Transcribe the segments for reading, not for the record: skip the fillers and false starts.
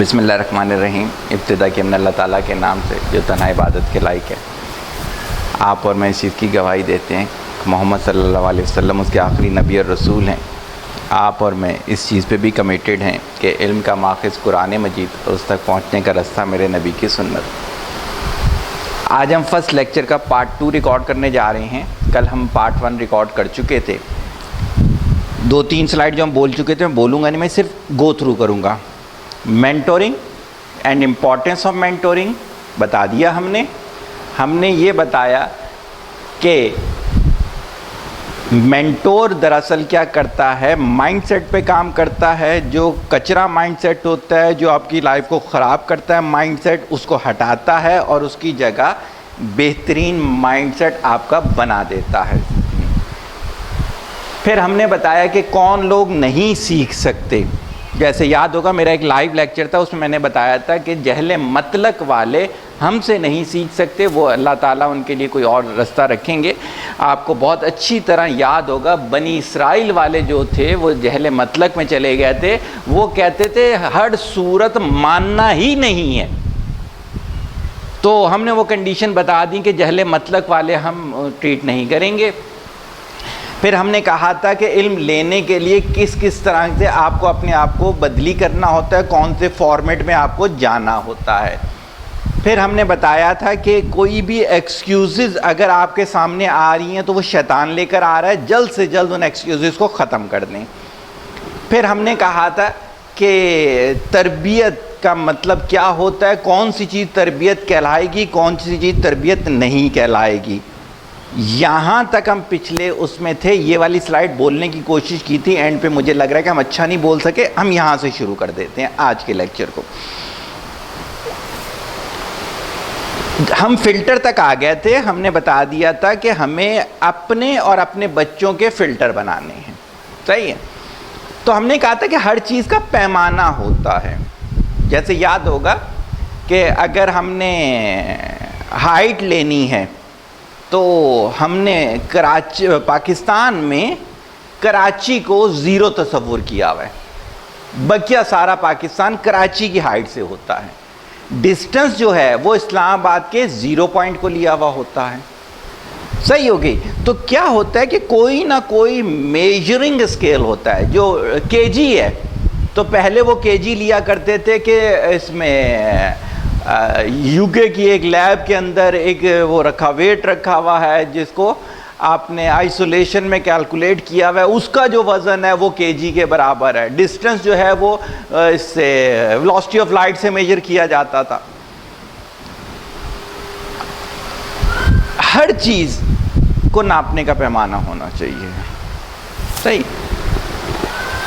بسم اللہ الرحمن الرحیم۔ ابتدا کی من اللہ تعالیٰ کے نام سے جو تنہا عبادت کے لائق ہے۔ آپ اور میں اس چیز کی گواہی دیتے ہیں کہ محمد صلی اللہ علیہ وسلم اس کے آخری نبی اور رسول ہیں۔ آپ اور میں اس چیز پہ بھی کمیٹڈ ہیں کہ علم کا ماخذ قرآن مجید اور اس تک پہنچنے کا رستہ میرے نبی کی سنت۔ آج ہم فرسٹ لیکچر کا پارٹ 2 ریکارڈ کرنے جا رہے ہیں۔ کل ہم پارٹ 1 ریکارڈ کر چکے تھے۔ 2-3 سلائیڈ جو ہم بول چکے تھے میں بولوں گا نہیں، میں صرف گو تھرو کروں گا۔ Mentoring and importance of mentoring بتا دیا ہم نے یہ بتایا کہ مینٹور دراصل کیا کرتا ہے، مائنڈ سیٹ پہ کام کرتا ہے۔ جو کچرا مائنڈ سیٹ ہوتا ہے جو آپ کی لائف کو خراب کرتا ہے مائنڈ سیٹ، اس کو ہٹاتا ہے اور اس کی جگہ بہترین مائنڈ سیٹ آپ کا بنا دیتا ہے۔ پھر ہم نے بتایا کہ کون لوگ نہیں سیکھ سکتے۔ جیسے یاد ہوگا میرا ایک لائیو لیکچر تھا، اس میں نے بتایا تھا کہ جہل مطلق والے ہم سے نہیں سیکھ سکتے، وہ اللہ تعالیٰ ان کے لیے کوئی اور رستہ رکھیں گے۔ آپ کو بہت اچھی طرح یاد ہوگا بنی اسرائیل والے جو تھے وہ جہل مطلق میں چلے گئے تھے، وہ کہتے تھے ہر صورت ماننا ہی نہیں ہے۔ تو ہم نے وہ کنڈیشن بتا دی کہ جہل مطلق والے ہم ٹریٹ نہیں کریں گے۔ پھر ہم نے کہا تھا کہ علم لینے کے لیے کس کس طرح سے آپ کو اپنے آپ کو بدلی کرنا ہوتا ہے، کون سے فارمیٹ میں آپ کو جانا ہوتا ہے۔ پھر ہم نے بتایا تھا کہ کوئی بھی ایکسکیوزز اگر آپ کے سامنے آ رہی ہیں تو وہ شیطان لے کر آ رہا ہے، جلد سے جلد ان ایکسکیوزز کو ختم کر دیں۔ پھر ہم نے کہا تھا کہ تربیت کا مطلب کیا ہوتا ہے، کون سی چیز تربیت کہلائے گی، کون سی چیز تربیت نہیں کہلائے گی۔ یہاں تک ہم پچھلے اس میں تھے۔ یہ والی سلائیڈ بولنے کی کوشش کی تھی، اینڈ پہ مجھے لگ رہا ہے کہ ہم اچھا نہیں بول سکے، ہم یہاں سے شروع کر دیتے ہیں آج کے لیکچر کو۔ ہم فلٹر تک آ گئے تھے۔ ہم نے بتا دیا تھا کہ ہمیں اپنے اور اپنے بچوں کے فلٹر بنانے ہیں، صحیح ہے۔ تو ہم نے کہا تھا کہ ہر چیز کا پیمانہ ہوتا ہے۔ جیسے یاد ہوگا کہ اگر ہم نے ہائٹ لینی ہے تو ہم نے پاکستان میں کراچی کو 0 تصور کیا ہوا ہے، بقیہ سارا پاکستان کراچی کی ہائٹ سے ہوتا ہے۔ ڈسٹنس جو ہے وہ اسلام آباد کے 0 پوائنٹ کو لیا ہوا ہوتا ہے، صحیح ہو گئی۔ تو کیا ہوتا ہے کہ کوئی نہ کوئی میجرنگ اسکیل ہوتا ہے۔ جو کے جی ہے تو پہلے وہ کے جی لیا کرتے تھے کہ اس میں یو کے کی ایک لیب کے اندر ایک وہ رکھا ویٹ رکھا ہوا ہے جس کو آپ نے آئسولیشن میں کیلکولیٹ کیا ہوا ہے، اس کا جو وزن ہے وہ کے جی کے برابر ہے۔ ڈسٹنس جو ہے وہ اس سے ویلوسٹی آف لائٹ سے میجر کیا جاتا تھا۔ ہر چیز کو ناپنے کا پیمانہ ہونا چاہیے، صحیح۔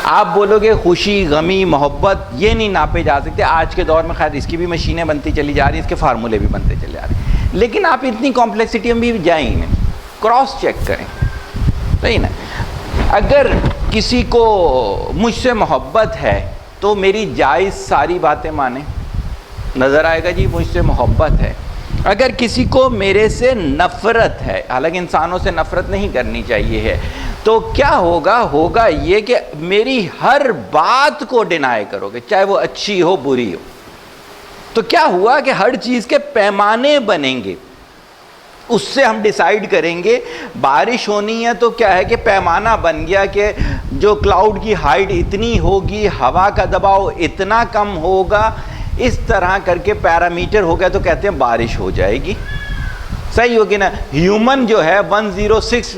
آپ بولو گے خوشی، غمی، محبت یہ نہیں ناپے جا سکتے۔ آج کے دور میں خیر اس کی بھی مشینیں بنتی چلی جا رہی ہیں، اس کے فارمولے بھی بنتے چلے جا رہے ہیں، لیکن آپ اتنی کمپلیکسٹی میں بھی جائیں ہی نہیں، کراس چیک کریں، صحیح نا۔ اگر کسی کو مجھ سے محبت ہے تو میری جائز ساری باتیں مانیں، نظر آئے گا جی مجھ سے محبت ہے۔ اگر کسی کو میرے سے نفرت ہے، حالانکہ انسانوں سے نفرت نہیں کرنی چاہیے ہے، تو کیا ہوگا یہ کہ میری ہر بات کو ڈینائی کرو گے، چاہے وہ اچھی ہو بری ہو۔ تو کیا ہوا کہ ہر چیز کے پیمانے بنیں گے، اس سے ہم ڈیسائیڈ کریں گے۔ بارش ہونی ہے تو کیا ہے کہ پیمانہ بن گیا کہ جو کلاؤڈ کی ہائٹ اتنی ہوگی، ہوا کا دباؤ اتنا کم ہوگا، اس طرح کر کے پیرامیٹر ہو گیا تو کہتے ہیں بارش ہو جائے گی، صحیح ہوگی نا۔ ہیومن جو ہے 106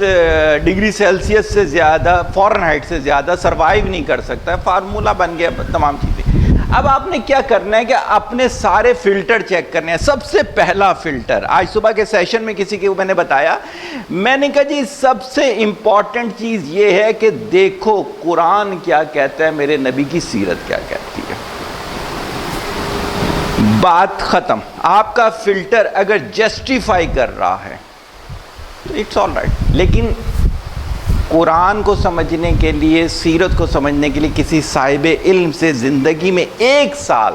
ڈگری سیلسیس سے زیادہ، فارن ہائٹ سے زیادہ سروائیو نہیں کر سکتا ہے، فارمولہ بن گیا تمام چیزیں۔ اب آپ نے کیا کرنا ہے کہ اپنے سارے فلٹر چیک کرنے ہیں۔ سب سے پہلا فلٹر آج صبح کے سیشن میں کسی کو میں نے بتایا، میں نے کہا جی سب سے امپورٹنٹ چیز یہ ہے کہ دیکھو قرآن کیا کہتا ہے، میرے نبی کی سیرت کیا کہتی ہے، بات ختم۔ آپ کا فلٹر اگر جسٹیفائی کر رہا ہے تو اٹس آل رائٹ، لیکن قرآن کو سمجھنے کے لیے، سیرت کو سمجھنے کے لیے کسی صاحب علم سے زندگی میں 1 سال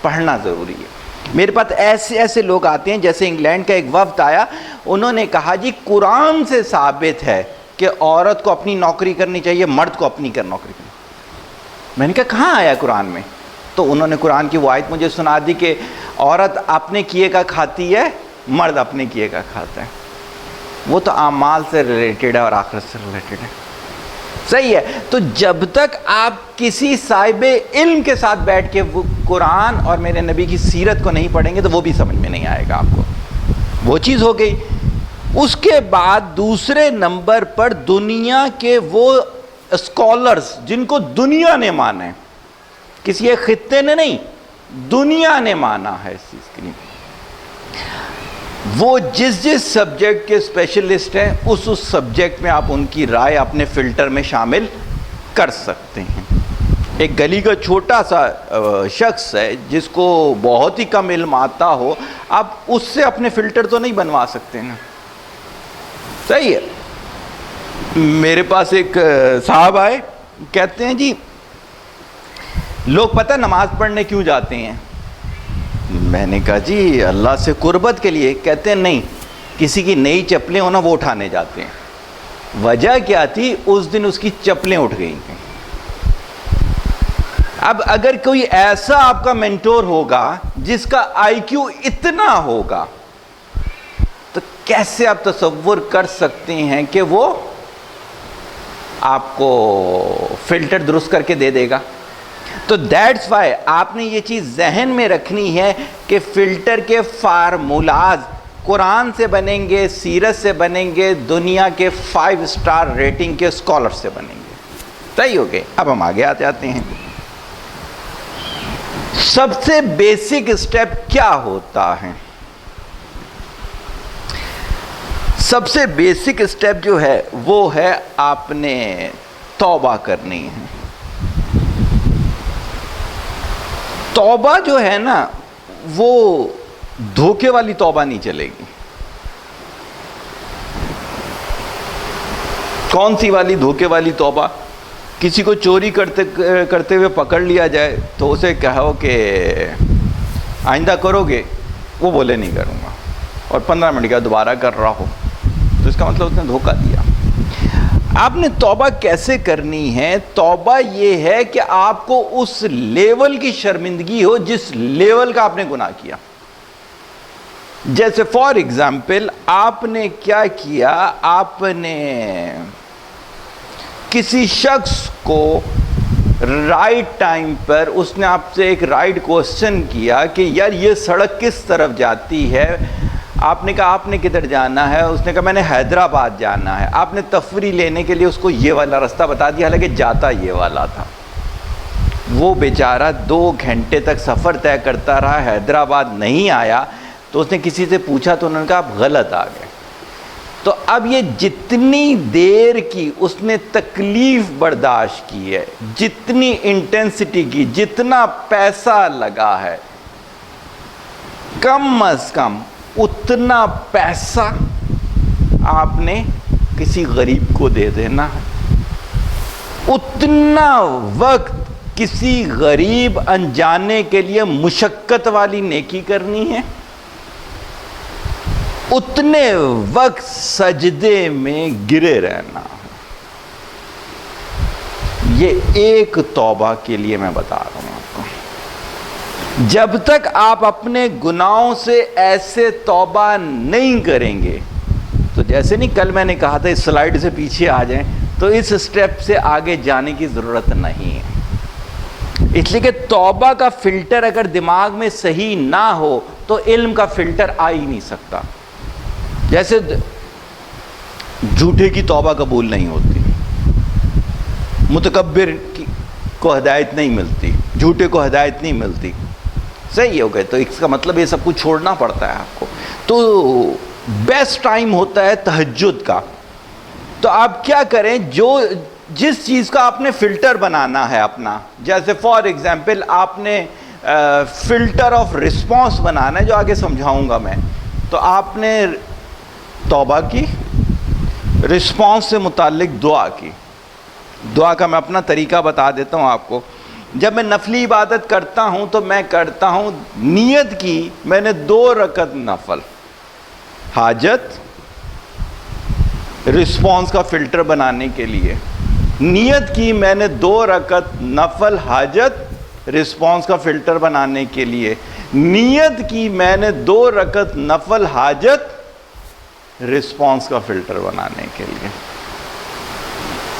پڑھنا ضروری ہے۔ میرے پاس ایسے لوگ آتے ہیں، جیسے انگلینڈ کا ایک وفد آیا، انہوں نے کہا جی قرآن سے ثابت ہے کہ عورت کو اپنی نوکری کرنی چاہیے، مرد کو اپنی نوکری کرنی۔ میں نے کہا کہاں آیا قرآن میں؟ تو انہوں نے قرآن کی وہ آیت مجھے سنا دی کہ عورت اپنے کیے کا کھاتی ہے، مرد اپنے کیے کا کھاتا ہے. وہ تو اعمال سے ریلیٹڈ ہے اور آخرت سے ریلیٹڈ ہے. صحیح ہے. تو جب تک آپ کسی صاحب علم کے ساتھ بیٹھ کے وہ قرآن اور میرے نبی کی سیرت کو نہیں پڑھیں گے تو وہ بھی سمجھ میں نہیں آئے گا آپ کو. وہ چیز ہو گئی. اس کے بعد دوسرے نمبر پر دنیا کے وہ اسکالرز جن کو دنیا نے مانا ہے، کسی ایک خطے نے نہیں، دنیا نے مانا ہے اس چیز کے لیے، وہ جس سبجیکٹ کے اسپیشلسٹ ہیں اس سبجیکٹ میں آپ ان کی رائے اپنے فلٹر میں شامل کر سکتے ہیں. ایک گلی کا چھوٹا سا شخص ہے جس کو بہت ہی کم علم آتا ہو، آپ اس سے اپنے فلٹر تو نہیں بنوا سکتے نا. صحیح ہے. میرے پاس ایک صاحب آئے، کہتے ہیں جی لوگ پتہ نماز پڑھنے کیوں جاتے ہیں؟ میں نے کہا جی اللہ سے قربت کے لیے. کہتے ہیں نہیں، کسی کی نئی چپلیں ہونا وہ اٹھانے جاتے ہیں. وجہ کیا تھی؟ اس دن اس کی چپلیں اٹھ گئی تھیں. اب اگر کوئی ایسا آپ کا مینٹور ہوگا جس کا آئی کیو اتنا ہوگا تو کیسے آپ تصور کر سکتے ہیں کہ وہ آپ کو فلٹر درست کر کے دے دے گا؟ تو دیٹس وائی آپ نے یہ چیز ذہن میں رکھنی ہے کہ فلٹر کے فارمولاز قرآن سے بنیں گے، سیرت سے بنیں گے، دنیا کے 5 اسٹار ریٹنگ کے اسکالر سے بنیں گے. صحیح ہو گئے. اب ہم آگے آ جاتے ہیں. سب سے بیسک اسٹیپ کیا ہوتا ہے؟ سب سے بیسک اسٹیپ جو ہے وہ ہے آپ نے توبہ کرنی ہے. توبہ جو ہے نا وہ دھوکے والی توبہ نہیں چلے گی. کون سی والی دھوکے والی توبہ؟ کسی کو چوری کرتے ہوئے پکڑ لیا جائے تو اسے کہو کہ آئندہ کرو گے، وہ بولے نہیں کروں گا، اور 15 منٹ کا دوبارہ کر رہا ہو تو اس کا مطلب اس نے دھوکہ دیا. آپ نے توبہ کیسے کرنی ہے؟ توبہ یہ ہے کہ آپ کو اس لیول کی شرمندگی ہو جس لیول کا آپ نے گناہ کیا. جیسے فار ایگزامپل آپ نے کیا کیا، آپ نے کسی شخص کو رائٹ ٹائم پر اس نے آپ سے ایک رائٹ کوسچن کیا کہ یار یہ سڑک کس طرف جاتی ہے، آپ نے کہا آپ نے کدھر جانا ہے، اس نے کہا میں نے حیدرآباد جانا ہے. آپ نے تفریح لینے کے لیے اس کو یہ والا راستہ بتا دیا، حالانکہ جاتا یہ والا تھا. وہ بیچارہ 2 گھنٹے تک سفر طے کرتا رہا، حیدرآباد نہیں آیا. تو اس نے کسی سے پوچھا تو انہوں نے کہا آپ غلط آ گئے. تو اب یہ جتنی دیر کی اس نے تکلیف برداشت کی ہے، جتنی انٹینسٹی کی، جتنا پیسہ لگا ہے، کم از کم اتنا پیسہ آپ نے کسی غریب کو دے دینا ہے. اتنا وقت کسی غریب انجانے کے لیے مشقت والی نیکی کرنی ہے. اتنے وقت سجدے میں گرے رہنا. یہ ایک توبہ کے لیے میں بتا رہا ہوں آپ کو. جب تک آپ اپنے گناہوں سے ایسے توبہ نہیں کریں گے تو جیسے نہیں کل میں نے کہا تھا اس سلائیڈ سے پیچھے آ جائیں تو اس سٹیپ سے آگے جانے کی ضرورت نہیں ہے. اس لیے کہ توبہ کا فلٹر اگر دماغ میں صحیح نہ ہو تو علم کا فلٹر آ ہی نہیں سکتا. جیسے جھوٹے کی توبہ قبول نہیں ہوتی، متکبر کو ہدایت نہیں ملتی، جھوٹے کو ہدایت نہیں ملتی. صحیح ہو گئے. تو اس کا مطلب یہ سب کچھ چھوڑنا پڑتا ہے آپ کو. تو بیسٹ ٹائم ہوتا ہے تہجد کا. تو آپ کیا کریں، جس چیز کا آپ نے فلٹر بنانا ہے اپنا، جیسے فار ایگزامپل آپ نے فلٹر آف رسپانس بنانا ہے جو آگے سمجھاؤں گا میں. تو آپ نے توبہ کی، رسپانس سے متعلق دعا کی. دعا کا میں اپنا طریقہ بتا دیتا ہوں آپ کو. جب میں نفلی عبادت کرتا ہوں تو میں کرتا ہوں نیت کی میں نے 2 رکعت نفل، حاجت رسپانس کا فلٹر بنانے کے لیے نیت کی میں نے 2 رکعت نفل حاجت رسپانس کا فلٹر بنانے کے لیے، نیت کی میں نے 2 رکعت نفل حاجت رسپانس کا فلٹر بنانے کے لیے،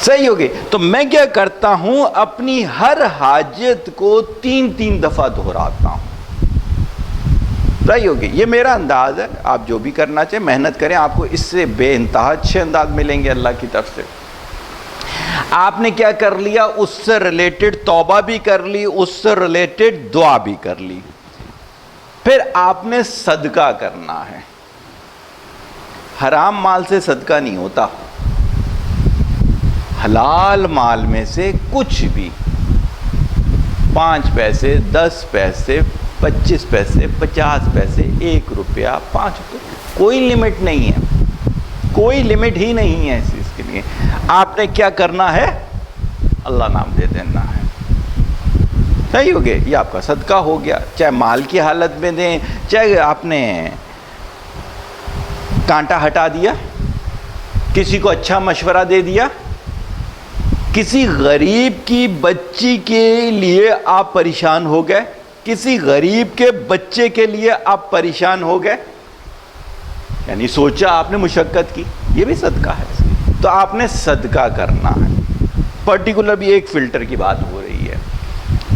صحیح ہوگی. تو میں کیا کرتا ہوں، اپنی ہر حاجت کو 3 دفعہ دہراتا ہوں. صحیح ہوگی. یہ میرا انداز ہے، آپ جو بھی کرنا چاہیں محنت کریں، آپ کو اس سے بے انتہا اچھے انداز ملیں گے اللہ کی طرف سے. آپ نے کیا کر لیا، اس سے ریلیٹڈ توبہ بھی کر لی، اس سے ریلیٹڈ دعا بھی کر لی. پھر آپ نے صدقہ کرنا ہے. حرام مال سے صدقہ نہیں ہوتا، حلال مال میں سے کچھ بھی، 5 پیسے 10 پیسے 25 پیسے 50 پیسے 1 روپیہ 5 روپے، کوئی لمٹ نہیں ہے، کوئی لمٹ ہی نہیں ہے اس چیز کے لیے. آپ نے کیا کرنا ہے، اللہ نام دے دینا ہے. صحیح ہو گیا، یہ آپ کا صدقہ ہو گیا. چاہے مال کی حالت میں دیں، چاہے آپ نے کانٹا ہٹا دیا، کسی کو اچھا مشورہ دے دیا، کسی غریب کی بچی کے لیے آپ پریشان ہو گئے، کسی غریب کے بچے کے لیے آپ پریشان ہو گئے، یعنی سوچا آپ نے، مشقت کی، یہ بھی صدقہ ہے. تو آپ نے صدقہ کرنا ہے. پرٹیکولر بھی ایک فلٹر کی بات ہو رہی ہے.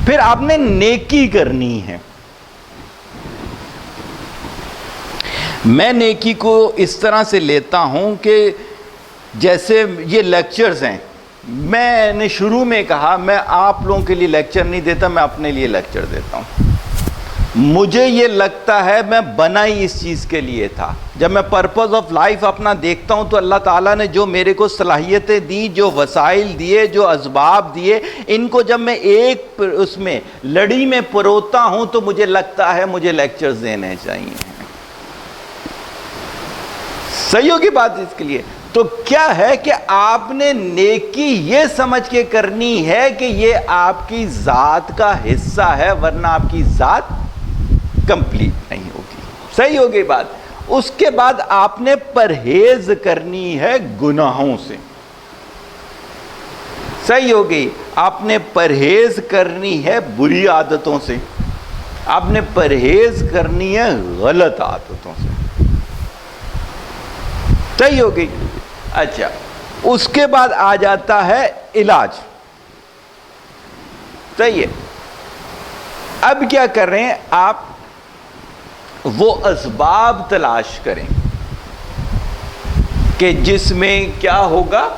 پھر آپ نے نیکی کرنی ہے. میں نیکی کو اس طرح سے لیتا ہوں کہ جیسے یہ لیکچرز ہیں، میں نے شروع میں کہا میں آپ لوگوں کے لیے لیکچر نہیں دیتا، میں اپنے لیے لیکچر دیتا ہوں. مجھے یہ لگتا ہے میں بنا ہی اس چیز کے لیے تھا. جب میں پرپز آف لائف اپنا دیکھتا ہوں تو اللہ تعالیٰ نے جو میرے کو صلاحیتیں دی، جو وسائل دیے، جو اسباب دیے، ان کو جب میں ایک اس میں لڑی میں پروتا ہوں تو مجھے لگتا ہے مجھے لیکچرز دینے چاہیے. صحیح ہوگی بات اس کے لیے. تو کیا ہے کہ آپ نے نیکی یہ سمجھ کے کرنی ہے کہ یہ آپ کی ذات کا حصہ ہے، ورنہ آپ کی ذات کمپلیٹ نہیں ہوگی. صحیح ہوگی بات. اس کے بعد آپ نے پرہیز کرنی ہے گناہوں سے. صحیح ہوگی. آپ نے پرہیز کرنی ہے بری عادتوں سے، آپ نے پرہیز کرنی ہے غلط عادتوں سے. صحیح ہوگی. اچھا، اس کے بعد آ جاتا ہے علاج. صحیح ہے. اب کیا کر رہے ہیں آپ، وہ اسباب تلاش کریں کہ جس میں کیا ہوگا،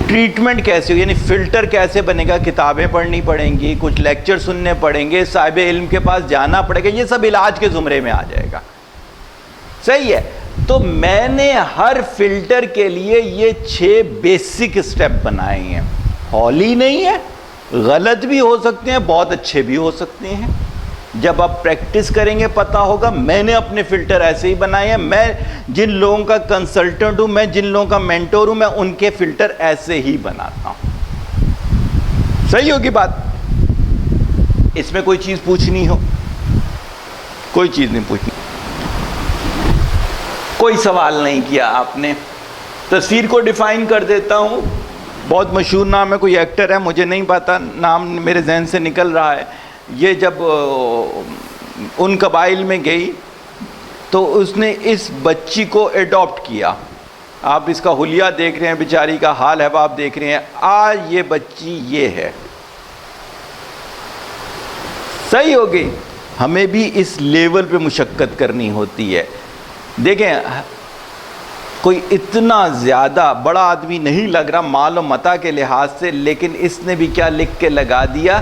ٹریٹمنٹ کیسے ہو، یعنی فلٹر کیسے بنے گا. کتابیں پڑھنی پڑیں گی، کچھ لیکچر سننے پڑیں گے، صاحب علم کے پاس جانا پڑے گا. یہ سب علاج کے زمرے میں آ جائے گا. صحیح ہے. تو میں نے ہر فلٹر کے لیے یہ 6 بیسک سٹیپ بنائے ہیں. ہولی نہیں ہے، غلط بھی ہو سکتے ہیں، بہت اچھے بھی ہو سکتے ہیں. جب آپ پریکٹس کریں گے پتہ ہوگا. میں نے اپنے فلٹر ایسے ہی بنائے ہیں. میں جن لوگوں کا کنسلٹنٹ ہوں، میں جن لوگوں کا مینٹور ہوں، میں ان کے فلٹر ایسے ہی بناتا ہوں. صحیح ہوگی بات. اس میں کوئی چیز پوچھنی ہو، کوئی چیز نہیں پوچھنی، کوئی سوال نہیں کیا آپ نے. تصویر کو ڈیفائن کر دیتا ہوں. بہت مشہور نام ہے، کوئی ایکٹر ہے، مجھے نہیں پتا، نام میرے ذہن سے نکل رہا ہے. یہ جب ان قبائل میں گئی تو اس نے اس بچی کو ایڈاپٹ کیا. آپ اس کا حلیہ دیکھ رہے ہیں، بیچاری کا حال ہے آپ دیکھ رہے ہیں. آج یہ بچی یہ ہے. صحیح ہو گئی. ہمیں بھی اس لیول پہ مشقت کرنی ہوتی ہے. دیکھیں، کوئی اتنا زیادہ بڑا آدمی نہیں لگ رہا مال و متاع کے لحاظ سے، لیکن اس نے بھی کیا لکھ کے لگا دیا،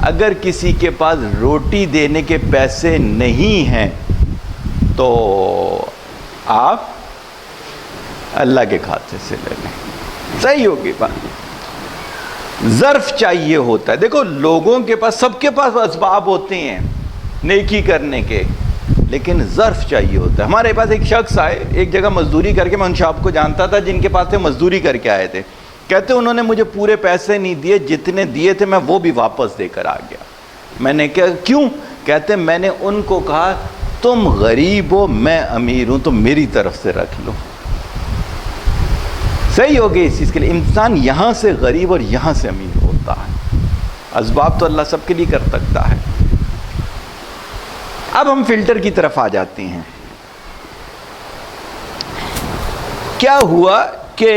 اگر کسی کے پاس روٹی دینے کے پیسے نہیں ہیں تو آپ اللہ کے کھاتے سے لے لیں. صحیح ہوگی بات. ظرف چاہیے ہوتا ہے. دیکھو لوگوں کے پاس، سب کے پاس اسباب ہوتے ہیں نیکی کرنے کے، لیکن ظرف چاہیے ہوتا ہے. ہمارے پاس ایک شخص آئے ایک جگہ مزدوری کر کے، میں ان شاپ کو جانتا تھا جن کے پاس سے مزدوری کر کے آئے تھے. کہتے انہوں نے مجھے پورے پیسے نہیں دیے، جتنے دیے تھے میں وہ بھی واپس دے کر آ گیا. میں نے کہا کیوں؟ کہتے میں نے ان کو کہا تم غریب ہو، میں امیر ہوں، تو میری طرف سے رکھ لو. صحیح ہو گئی. اس چیز کے لیے انسان یہاں سے غریب اور یہاں سے امیر ہوتا ہے. اسباب تو اللہ سب کے لیے کر سکتا ہے. اب ہم فلٹر کی طرف آ جاتے ہیں. کیا ہوا کہ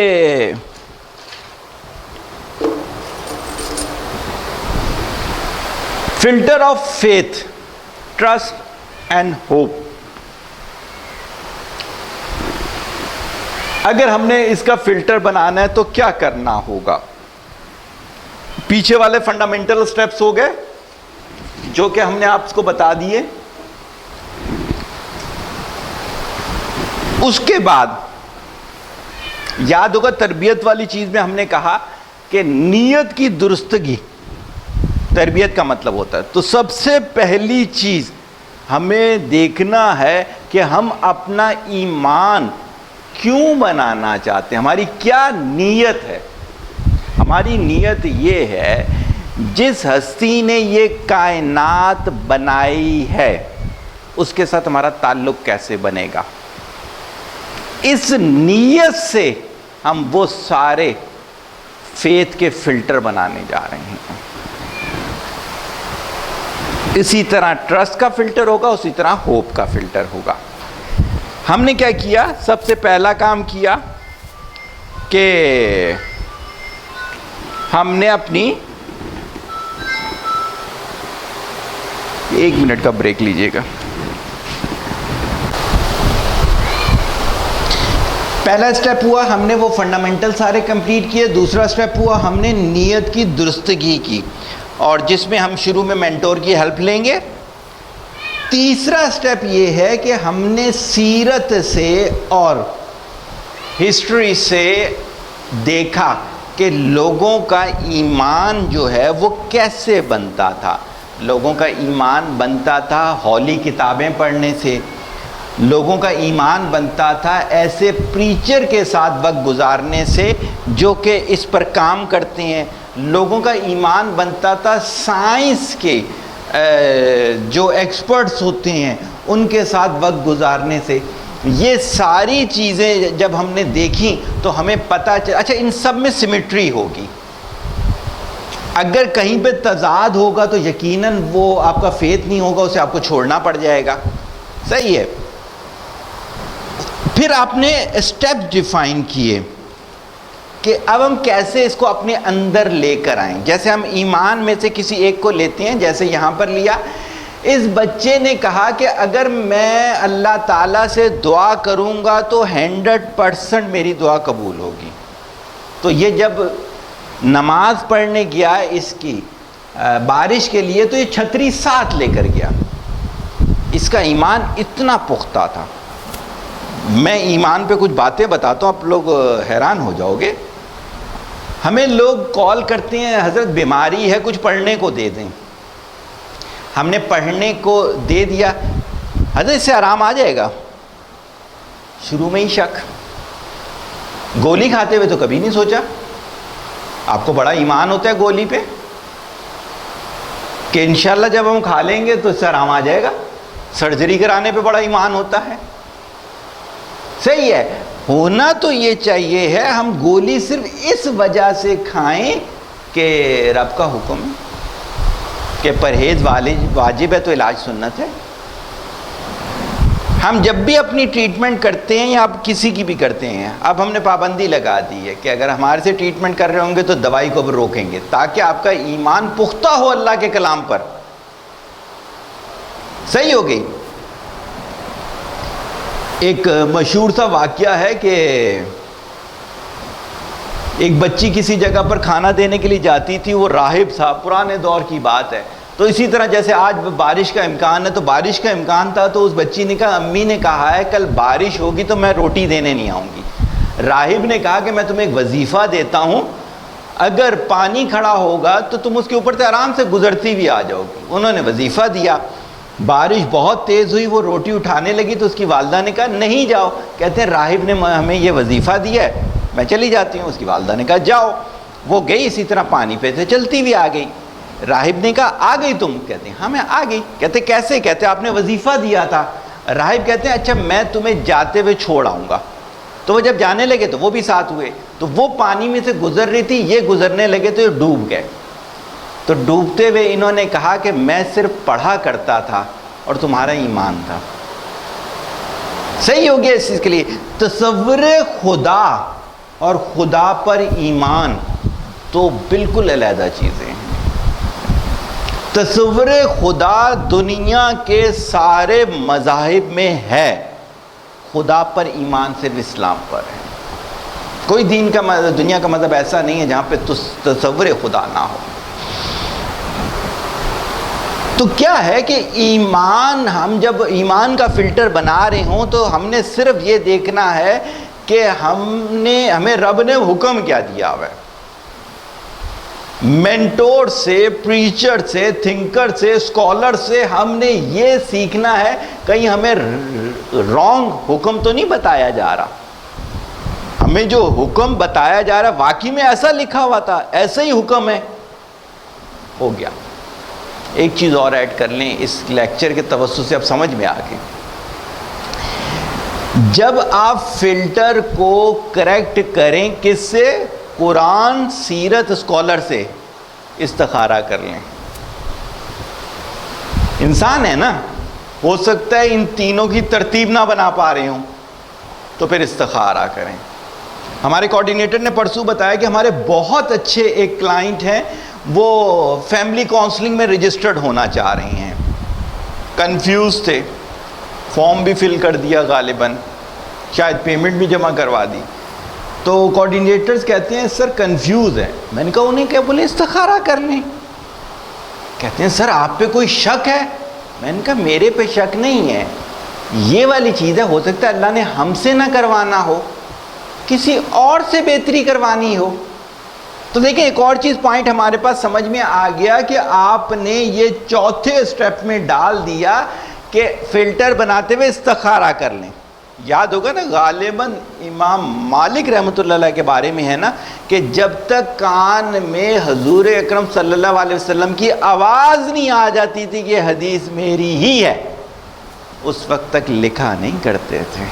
filter of faith, trust and hope, اگر ہم نے اس کا فلٹر بنانا ہے تو کیا کرنا ہوگا؟ پیچھے والے فنڈامنٹل سٹیپس ہو گئے جو کہ ہم نے آپ کو بتا دیے. اس کے بعد یاد ہوگا تربیت والی چیز میں ہم نے کہا کہ نیت کی درستگی تربیت کا مطلب ہوتا ہے. تو سب سے پہلی چیز ہمیں دیکھنا ہے کہ ہم اپنا ایمان کیوں بنانا چاہتے ہیں، ہماری کیا نیت ہے. ہماری نیت یہ ہے جس ہستی نے یہ کائنات بنائی ہے اس کے ساتھ ہمارا تعلق کیسے بنے گا. اس نیت سے ہم وہ سارے فیتھ کے فلٹر بنانے جا رہے ہیں. اسی طرح ٹرسٹ کا فلٹر ہوگا، اسی طرح ہوپ کا فلٹر ہوگا. ہم نے کیا کیا؟ سب سے پہلا کام کیا کہ ہم نے اپنی 1 منٹ کا بریک لیجئے گا. پہلا سٹیپ ہوا ہم نے وہ فنڈامنٹل سارے کمپلیٹ کیے. دوسرا سٹیپ ہوا ہم نے نیت کی درستگی کی، اور جس میں ہم شروع میں مینٹور کی ہیلپ لیں گے. تیسرا سٹیپ یہ ہے کہ ہم نے سیرت سے اور ہسٹری سے دیکھا کہ لوگوں کا ایمان جو ہے وہ کیسے بنتا تھا. لوگوں کا ایمان بنتا تھا ہولی کتابیں پڑھنے سے، لوگوں کا ایمان بنتا تھا ایسے پریچر کے ساتھ وقت گزارنے سے جو کہ اس پر کام کرتے ہیں، لوگوں کا ایمان بنتا تھا سائنس کے جو ایکسپرٹس ہوتے ہیں ان کے ساتھ وقت گزارنے سے. یہ ساری چیزیں جب ہم نے دیکھی تو ہمیں پتہ چلا اچھا ان سب میں سمیٹری ہوگی. اگر کہیں پہ تضاد ہوگا تو یقیناً وہ آپ کا فیتھ نہیں ہوگا، اسے آپ کو چھوڑنا پڑ جائے گا. صحیح ہے. پھر آپ نے اسٹیپ ڈیفائن کیے کہ اب ہم کیسے اس کو اپنے اندر لے کر آئیں. جیسے ہم ایمان میں سے کسی ایک کو لیتے ہیں، جیسے یہاں پر لیا. اس بچے نے کہا کہ اگر میں اللہ تعالیٰ سے دعا کروں گا تو 100% میری دعا قبول ہوگی. تو یہ جب نماز پڑھنے گیا اس کی بارش کے لیے تو یہ چھتری ساتھ لے کر گیا. اس کا ایمان اتنا پختہ تھا. میں ایمان پہ کچھ باتیں بتاتا ہوں، آپ لوگ حیران ہو جاؤ گے. ہمیں لوگ کال کرتے ہیں حضرت بیماری ہے کچھ پڑھنے کو دے دیں. ہم نے پڑھنے کو دے دیا، حضرت اس سے آرام آ جائے گا. شروع میں ہی شک. گولی کھاتے ہوئے تو کبھی نہیں سوچا. آپ کو بڑا ایمان ہوتا ہے گولی پہ کہ انشاءاللہ جب ہم کھا لیں گے تو اس سے آرام آ جائے گا. سرجری کرانے پہ بڑا ایمان ہوتا ہے. صحیح ہے. ہونا تو یہ چاہیے ہے ہم گولی صرف اس وجہ سے کھائیں کہ رب کا حکم ہے کہ پرہیز واجب ہے تو علاج سنت ہے. ہم جب بھی اپنی ٹریٹمنٹ کرتے ہیں یا آپ کسی کی بھی کرتے ہیں، اب ہم نے پابندی لگا دی ہے کہ اگر ہمارے سے ٹریٹمنٹ کر رہے ہوں گے تو دوائی کو بھی روکیں گے تاکہ آپ کا ایمان پختہ ہو اللہ کے کلام پر. صحیح ہو گئی. ایک مشہور سا واقعہ ہے کہ ایک بچی کسی جگہ پر کھانا دینے کے لیے جاتی تھی. وہ راہب تھا، پرانے دور کی بات ہے. تو اسی طرح جیسے آج بارش کا امکان ہے تو بارش کا امکان تھا، تو اس بچی نے کہا امی نے کہا ہے کل بارش ہوگی تو میں روٹی دینے نہیں آؤں گی. راہب نے کہا کہ میں تمہیں ایک وظیفہ دیتا ہوں، اگر پانی کھڑا ہوگا تو تم اس کے اوپر سے آرام سے گزرتی بھی آ جاؤ گی. انہوں نے وظیفہ دیا. بارش بہت تیز ہوئی، وہ روٹی اٹھانے لگی تو اس کی والدہ نے کہا نہیں جاؤ. کہتے ہیں راہب نے ہمیں یہ وظیفہ دیا ہے، میں چلی جاتی ہوں. اس کی والدہ نے کہا جاؤ. وہ گئی، اسی طرح پانی پہ سے چلتی بھی آ گئی. راہب نے کہا آ گئی تم؟ کہتے ہیں ہاں میں آ گئی. کہتے کیسے؟ کہتے آپ نے وظیفہ دیا تھا. راہب کہتے ہیں اچھا میں تمہیں جاتے ہوئے چھوڑ آؤں گا. تو وہ جب جانے لگے تو وہ بھی ساتھ ہوئے. تو وہ پانی میں سے گزر رہی تھی، یہ گزرنے لگے تو یہ ڈوب گئے. تو ڈوبتے ہوئے انہوں نے کہا کہ میں صرف پڑھا کرتا تھا اور تمہارا ایمان تھا. صحیح ہو گیا اس چیز کے لیے. تصور خدا اور خدا پر ایمان تو بالکل علیحدہ چیزیں ہیں. تصور خدا دنیا کے سارے مذاہب میں ہے، خدا پر ایمان صرف اسلام پر ہے. کوئی دنیا کا مذہب ایسا نہیں ہے جہاں پہ تصور خدا نہ ہو. تو کیا ہے کہ ایمان، ہم جب ایمان کا فلٹر بنا رہے ہوں تو ہم نے صرف یہ دیکھنا ہے کہ ہمیں رب نے حکم کیا دیا ہوا ہے. مینٹور سے، پریچر سے، تھنکر سے، اسکالر سے ہم نے یہ سیکھنا ہے کہیں ہمیں رانگ حکم تو نہیں بتایا جا رہا. ہمیں جو حکم بتایا جا رہا ہے واقعی میں ایسا لکھا ہوا تھا، ایسا ہی حکم ہے. ہو گیا. ایک چیز اور ایڈ کر لیں اس لیکچر کے توسط سے اب سمجھ میں آ گئی. جب آپ فلٹر کو کریکٹ کریں کس سے؟ قرآن، سیرت، اسکالر سے استخارہ کر لیں. انسان ہے نا، ہو سکتا ہے ان تینوں کی ترتیب نہ بنا پا رہے ہوں تو پھر استخارہ کریں. ہمارے کوآرڈینیٹر نے پرسوں بتایا کہ ہمارے بہت اچھے ایک کلائنٹ ہیں، وہ فیملی کاؤنسلنگ میں رجسٹرڈ ہونا چاہ رہی ہیں. کنفیوز تھے، فارم بھی فل کر دیا، غالباً شاید پیمنٹ بھی جمع کروا دی. تو کوآرڈینیٹرز کہتے ہیں سر کنفیوز ہیں. میں نے کہا انہیں کیا بولے استخارہ کر لیں. کہتے ہیں سر آپ پہ کوئی شک ہے؟ میں نے کہا میرے پہ شک نہیں ہے، یہ والی چیز ہے، ہو سکتا ہے اللہ نے ہم سے نہ کروانا ہو، کسی اور سے بہتری کروانی ہو. تو دیکھیں ایک اور چیز پوائنٹ ہمارے پاس سمجھ میں آ گیا کہ آپ نے یہ چوتھے اسٹیپ میں ڈال دیا کہ فلٹر بناتے ہوئے استخارہ کر لیں. یاد ہوگا نا غالباً امام مالک رحمۃ اللہ علیہ کے بارے میں ہے نا کہ جب تک کان میں حضور اکرم صلی اللہ علیہ وسلم کی آواز نہیں آ جاتی تھی کہ حدیث میری ہی ہے، اس وقت تک لکھا نہیں کرتے تھے.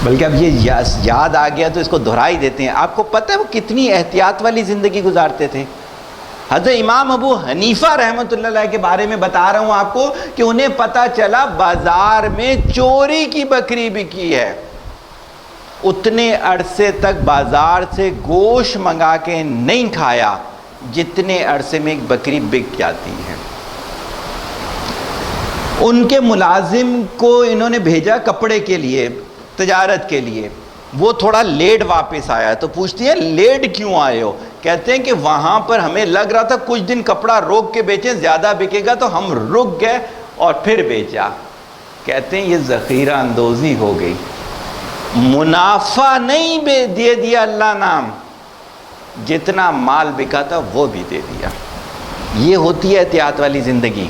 بلکہ اب یہ یاد آ گیا تو اس کو دہرا ہی دیتے ہیں. آپ کو پتہ ہے وہ کتنی احتیاط والی زندگی گزارتے تھے. حضرت امام ابو حنیفہ رحمۃ اللہ علیہ کے بارے میں بتا رہا ہوں آپ کو کہ انہیں پتہ چلا بازار میں چوری کی بکری بکی ہے، اتنے عرصے تک بازار سے گوشت منگا کے نہیں کھایا جتنے عرصے میں ایک بکری بک جاتی ہے. ان کے ملازم کو انہوں نے بھیجا کپڑے کے لیے، تجارت کے لیے. وہ تھوڑا لیٹ واپس آیا تو پوچھتی ہے لیٹ کیوں آئے ہو؟ کہتے ہیں کہ وہاں پر ہمیں لگ رہا تھا کچھ دن کپڑا روک کے بیچیں، زیادہ بکے گا تو ہم رک گئے اور پھر بیچا. کہتے ہیں یہ ذخیرہ اندوزی ہو گئی، منافع نہیں دے دیا اللہ نام، جتنا مال بکا تھا وہ بھی دے دیا. یہ ہوتی ہے احتیاط والی زندگی.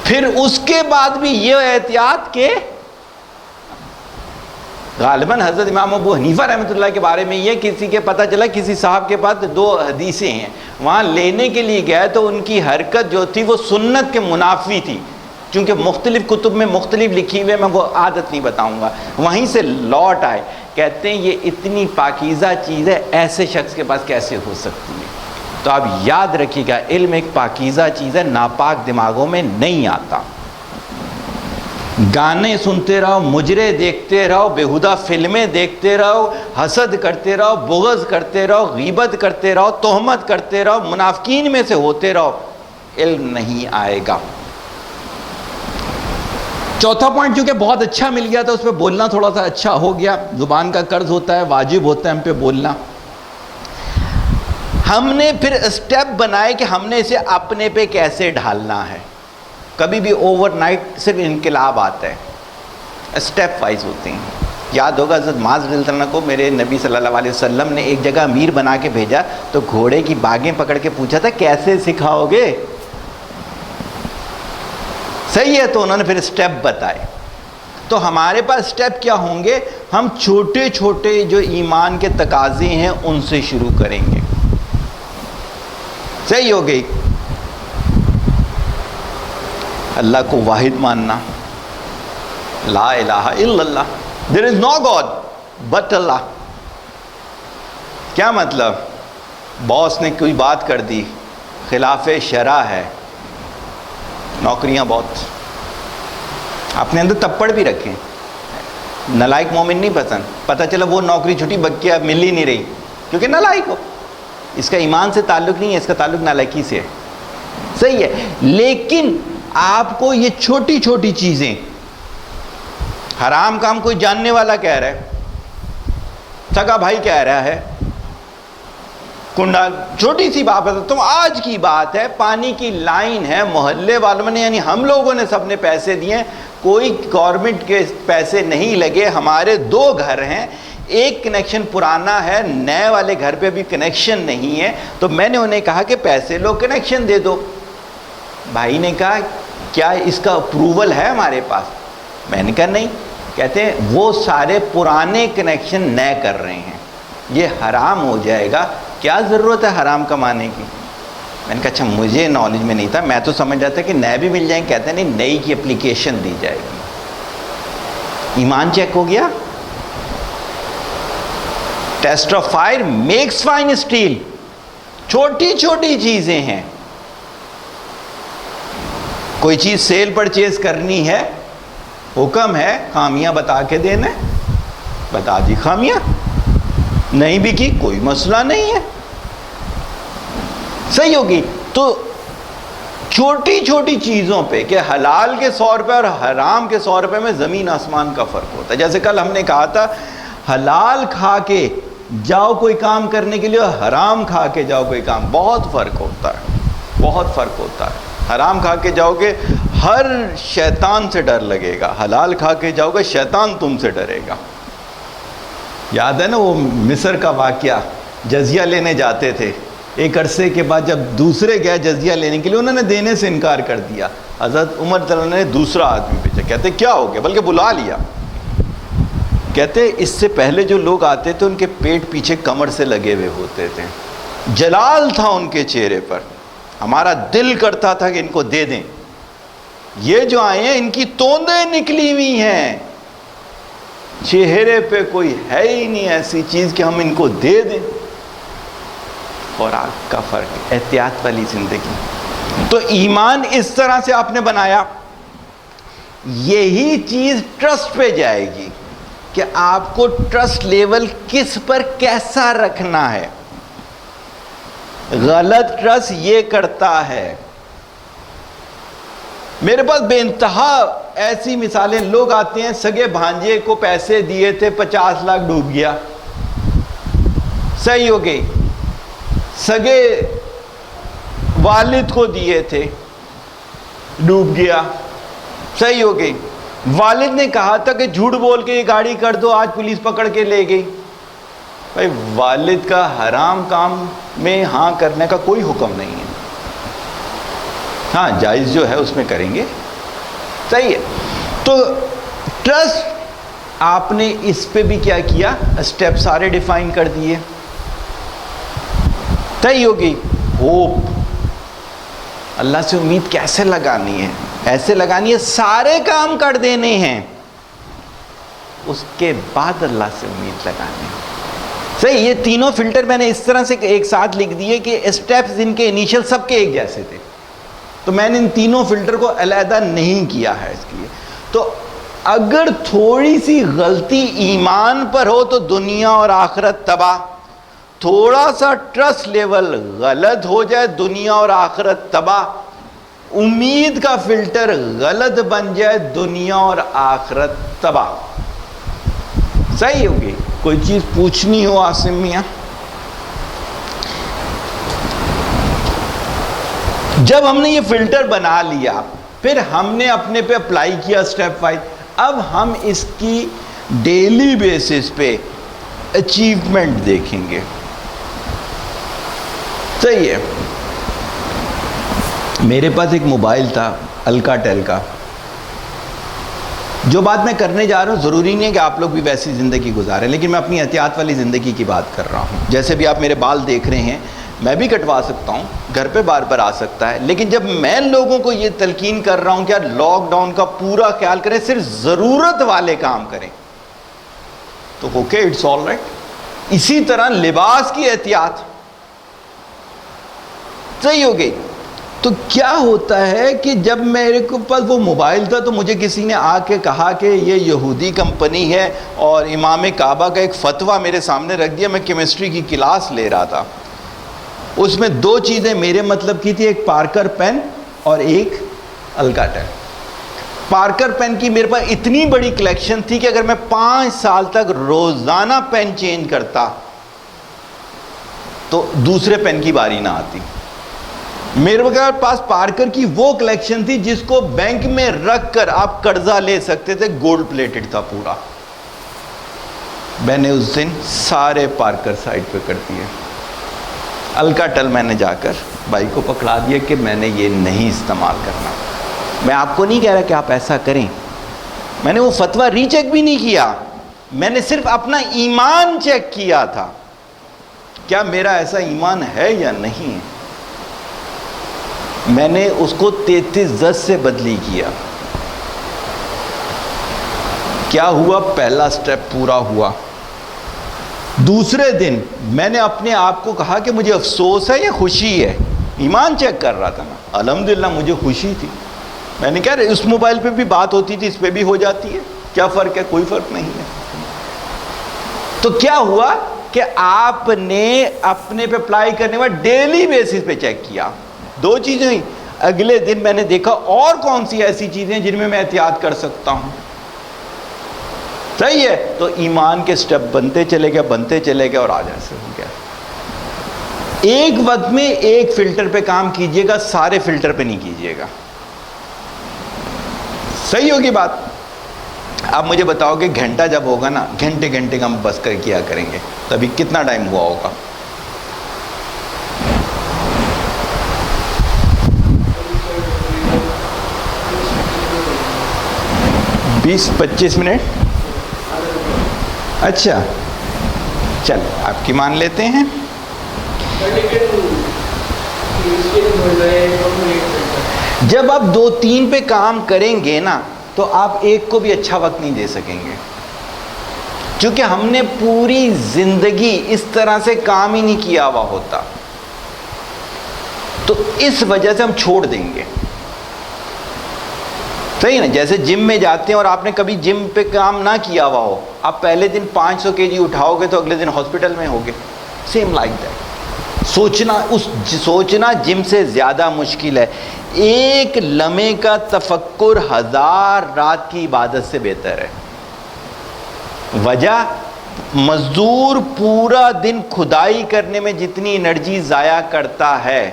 پھر اس کے بعد بھی یہ احتیاط کہ غالباً حضرت امام ابو حنیفہ رحمۃ اللہ کے بارے میں یہ کسی کے پتہ چلا کسی صاحب کے پاس 2 حدیثیں ہیں، وہاں لینے کے لیے گئے تو ان کی حرکت جو تھی وہ سنت کے منافی تھی. چونکہ مختلف کتب میں مختلف لکھی ہوئے، میں وہ عادت نہیں بتاؤں گا. وہیں سے لوٹ آئے، کہتے ہیں یہ اتنی پاکیزہ چیز ہے ایسے شخص کے پاس کیسے ہو سکتی ہے؟ تو آپ یاد رکھیے گا علم ایک پاکیزہ چیز ہے، ناپاک دماغوں میں نہیں آتا. گانے سنتے رہو، مجرے دیکھتے رہو، بیہودہ فلمیں دیکھتے رہو، حسد کرتے رہو، بغض کرتے رہو، غیبت کرتے رہو، تہمت کرتے رہو، منافقین میں سے ہوتے رہو، علم نہیں آئے گا. چوتھا پوائنٹ چونکہ بہت اچھا مل گیا تھا، اس پہ بولنا تھوڑا سا اچھا ہو گیا. زبان کا قرض ہوتا ہے، واجب ہوتا ہے ہم پہ بولنا. ہم نے پھر اسٹیپ بنائے کہ ہم نے اسے اپنے پہ کیسے ڈھالنا ہے. کبھی بھی اوور نائٹ صرف انقلاب آتا ہے، اسٹیپ وائز ہوتے ہیں. یاد ہوگا حضرت معاذ رضی اللہ عنہ کو میرے نبی صلی اللہ علیہ وسلم نے ایک جگہ امیر بنا کے بھیجا تو گھوڑے کی باگیں پکڑ کے پوچھا تھا کیسے سکھاؤ گے؟ صحیح ہے، تو انہوں نے پھر اسٹیپ بتائے. تو ہمارے پاس اسٹیپ کیا ہوں گے؟ ہم چھوٹے چھوٹے جو ایمان کے تقاضے ہیں ان سے شروع کریں گے. صحیح ہو گئی. اللہ کو واحد ماننا، لا الہ الا اللہ، there is no God but اللہ. کیا مطلب؟ باس نے کوئی بات کر دی، خلاف شرع ہے، نوکریاں بہت، اپنے اندر تپڑ بھی رکھیں، نالائق مومن نہیں پسند، پتہ چلا وہ نوکری چھٹی بک اب مل ہی نہیں رہی کیونکہ نالائق ہو، اس کا ایمان سے تعلق نہیں ہے، اس کا تعلق نالائکی سے ہے، صحیح ہے. لیکن آپ کو یہ چھوٹی چھوٹی چیزیں، حرام کام کوئی جاننے والا کہہ رہا ہے، سگا بھائی کہہ رہا ہے، کنڈا، چھوٹی سی بات ہے، تم آج کی بات ہے، پانی کی لائن ہے، محلے والوں نے یعنی ہم لوگوں نے سب نے پیسے دیے، کوئی گورنمنٹ کے پیسے نہیں لگے، ہمارے 2 گھر ہیں، ایک کنیکشن پرانا ہے، نئے والے گھر پہ بھی کنیکشن نہیں ہے، تو میں نے انہیں کہا کہ پیسے لو کنیکشن دے دو. بھائی نے کہا کیا اس کا اپروول ہے ہمارے پاس؟ میں نے کہا نہیں. کہتے ہیں وہ سارے پرانے کنیکشن نئے کر رہے ہیں، یہ حرام ہو جائے گا، کیا ضرورت ہے حرام کمانے کی؟ میں نے کہا اچھا مجھے نالج میں نہیں تھا، میں تو سمجھ رہا تھا کہ نئے بھی مل جائیں. کہتے ہیں نہیں، نئی کی اپلیکیشن دی جائے گی. ایمان چیک ہو گیا. Test of fire makes fine steel. چھوٹی چھوٹی چیزیں ہیں. کوئی چیز سیل پرچیز کرنی ہے، حکم ہے خامیاں بتا کے دینا، بتا دی خامیاں، نہیں بھی کی کوئی مسئلہ نہیں ہے، صحیح ہوگی. تو چھوٹی چھوٹی چیزوں پہ کہ حلال کے 100 روپے اور حرام کے 100 روپے میں زمین آسمان کا فرق ہوتا ہے. جیسے کل ہم نے کہا تھا حلال کھا کے جاؤ کوئی کام کرنے کے لیے، حرام کھا کے جاؤ کوئی کام، بہت فرق ہوتا ہے، بہت فرق ہوتا ہے. حرام کھا کے جاؤ گے ہر شیطان سے ڈر لگے گا، حلال کھا کے جاؤ گے شیطان تم سے ڈرے گا. یاد ہے نا وہ مصر کا واقعہ، جزیہ لینے جاتے تھے، ایک عرصے کے بعد جب دوسرے گئے جزیہ لینے کے لیے، انہوں نے دینے سے انکار کر دیا. حضرت عمر صلی اللہ علیہ وسلم نے دوسرا آدمی بھیجا. کہتے کیا ہو گیا؟ بلکہ بلا لیا. کہتے اس سے پہلے جو لوگ آتے تھے ان کے پیٹ پیچھے کمر سے لگے ہوئے ہوتے تھے، جلال تھا ان کے چہرے پر، ہمارا دل کرتا تھا کہ ان کو دے دیں. یہ جو آئے ہیں ان کی توندیں نکلی ہوئی ہیں، چہرے پہ کوئی ہے ہی نہیں ایسی چیز کہ ہم ان کو دے دیں. خوراک کا فرق، احتیاط والی زندگی. تو ایمان اس طرح سے آپ نے بنایا. یہی چیز ٹرسٹ پہ جائے گی کہ آپ کو ٹرسٹ لیول کس پر کیسا رکھنا ہے. غلط ٹرسٹ یہ کرتا ہے. میرے پاس بے انتہا ایسی مثالیں، لوگ آتے ہیں سگے بھانجے کو پیسے دیے تھے 50 لاکھ ڈوب گیا، صحیح ہو گئی. سگے والد کو دیے تھے ڈوب گیا، صحیح ہو گئی. والد نے کہا تھا کہ جھوٹ بول کے یہ گاڑی کر دو، آج پولیس پکڑ کے لے گئی. بھائی والد کا حرام کام میں ہاں کرنے کا کوئی حکم نہیں ہے، ہاں جائز جو ہے اس میں کریں گے، صحیح ہے. تو ٹرسٹ آپ نے اس پہ بھی کیا کیا، اسٹیپ سارے ڈیفائن کر دیے، صحیح ہوگی. ہوپ، اللہ سے امید کیسے لگانی ہے؟ ایسے لگانی ہے سارے کام کر دینے ہیں، اس کے بعد اللہ سے امید لگانی ہے. صحیح. یہ تینوں فلٹر میں نے اس طرح سے ایک ساتھ لکھ دیے کہ اسٹیپس ان کے انیشل سب کے ایک جیسے تھے، تو میں نے ان تینوں فلٹر کو علیحدہ نہیں کیا ہے اس کے لیے. تو اگر تھوڑی سی غلطی ایمان پر ہو تو دنیا اور آخرت تباہ، تھوڑا سا ٹرسٹ لیول غلط ہو جائے دنیا اور آخرت تباہ، امید کا فلٹر غلط بن جائے دنیا اور آخرت تباہ. صحیح ہوگی. کوئی چیز پوچھنی ہو عاصم میاں؟ جب ہم نے یہ فلٹر بنا لیا، پھر ہم نے اپنے پہ اپلائی کیا اسٹیپ 5. اب ہم اس کی ڈیلی بیسس پہ اچیومنٹ دیکھیں گے. صحیح ہے. میرے پاس ایک موبائل تھا الکاٹیل کا. جو بات میں کرنے جا رہا ہوں ضروری نہیں ہے کہ آپ لوگ بھی ویسی زندگی گزاریں، لیکن میں اپنی احتیاط والی زندگی کی بات کر رہا ہوں. جیسے بھی آپ میرے بال دیکھ رہے ہیں، میں بھی کٹوا سکتا ہوں، گھر پہ بار بار آ سکتا ہے، لیکن جب میں لوگوں کو یہ تلقین کر رہا ہوں کہ لاک ڈاؤن کا پورا خیال کریں، صرف ضرورت والے کام کریں، تو اوکے، اٹس آل رائٹ. اسی طرح لباس کی احتیاط، صحیح ہو گئی. تو کیا ہوتا ہے کہ جب میرے کو پاس وہ موبائل تھا تو مجھے کسی نے آ کے کہا کہ یہ یہودی کمپنی ہے، اور امام کعبہ کا ایک فتویٰ میرے سامنے رکھ دیا. میں کیمسٹری کی کلاس لے رہا تھا، اس میں 2 چیزیں میرے مطلب کی تھی، ایک پارکر پین اور ایک الکاٹل. پارکر پین کی میرے پاس اتنی بڑی کلیکشن تھی کہ اگر میں 5 سال تک روزانہ پین چینج کرتا تو دوسرے پین کی باری نہ آتی. میرے پاس پارکر کی وہ کلیکشن تھی جس کو بینک میں رکھ کر آپ قرضہ لے سکتے تھے، گولڈ پلیٹڈ تھا پورا. میں نے اس دن سارے پارکر سائڈ پہ کر دیے. الکاٹل میں نے جا کر بھائی کو پکڑا دیا کہ میں نے یہ نہیں استعمال کرنا. میں آپ کو نہیں کہہ رہا کہ آپ ایسا کریں، میں نے وہ فتویٰ ری چیک بھی نہیں کیا، میں نے صرف اپنا ایمان چیک کیا تھا، کیا میرا ایسا ایمان ہے یا نہیں. میں نے اس کو 33 سے بدلی کیا. کیا ہوا؟ پہلا سٹیپ پورا ہوا. دوسرے دن میں نے اپنے آپ کو کہا کہ مجھے افسوس ہے یا خوشی ہے. ایمان چیک کر رہا تھا میں، الحمدللہ مجھے خوشی تھی. میں نے کہا اس موبائل پہ بھی بات ہوتی تھی، اس پہ بھی ہو جاتی ہے، کیا فرق ہے؟ کوئی فرق نہیں ہے. تو کیا ہوا کہ آپ نے اپنے پہ اپلائی کرنے میں ڈیلی بیسس پہ چیک کیا. 2 چیزیں ہوئی. اگلے دن میں نے دیکھا اور کون سی ایسی چیزیں جن میں احتیاط کر سکتا ہوں. صحیح ہے. تو ایمان کے سٹیپ بنتے چلے گئے اور آج ایسے ہو گیا. ایک وقت میں ایک فلٹر پہ کام کیجئے گا، سارے فلٹر پہ نہیں کیجئے گا. صحیح ہوگی بات؟ آپ مجھے بتاؤ کہ گھنٹہ جب ہوگا نا، گھنٹے کا ہم بس کر کیا کریں گے، تبھی کتنا ٹائم ہوا ہوگا؟ 20-25 منٹ. اچھا چل آپ کی مان لیتے ہیں. جب آپ 2-3 پہ کام کریں گے نا تو آپ ایک کو بھی اچھا وقت نہیں دے سکیں گے، چونکہ ہم نے پوری زندگی اس طرح سے کام ہی نہیں کیا ہوا ہوتا، تو اس وجہ سے ہم چھوڑ دیں گے. صحیح نا؟ جیسے جم میں جاتے ہیں اور آپ نے کبھی جم پہ کام نہ کیا ہوا ہو، آپ پہلے دن 500 kg اٹھاؤ گے تو اگلے دن ہاسپٹل میں ہوگے. Same like that. سوچنا جم سے زیادہ مشکل ہے. ایک لمحے کا تفکر 1000 رات کی عبادت سے بہتر ہے. وجہ، مزدور پورا دن کھدائی کرنے میں جتنی انرجی ضائع کرتا ہے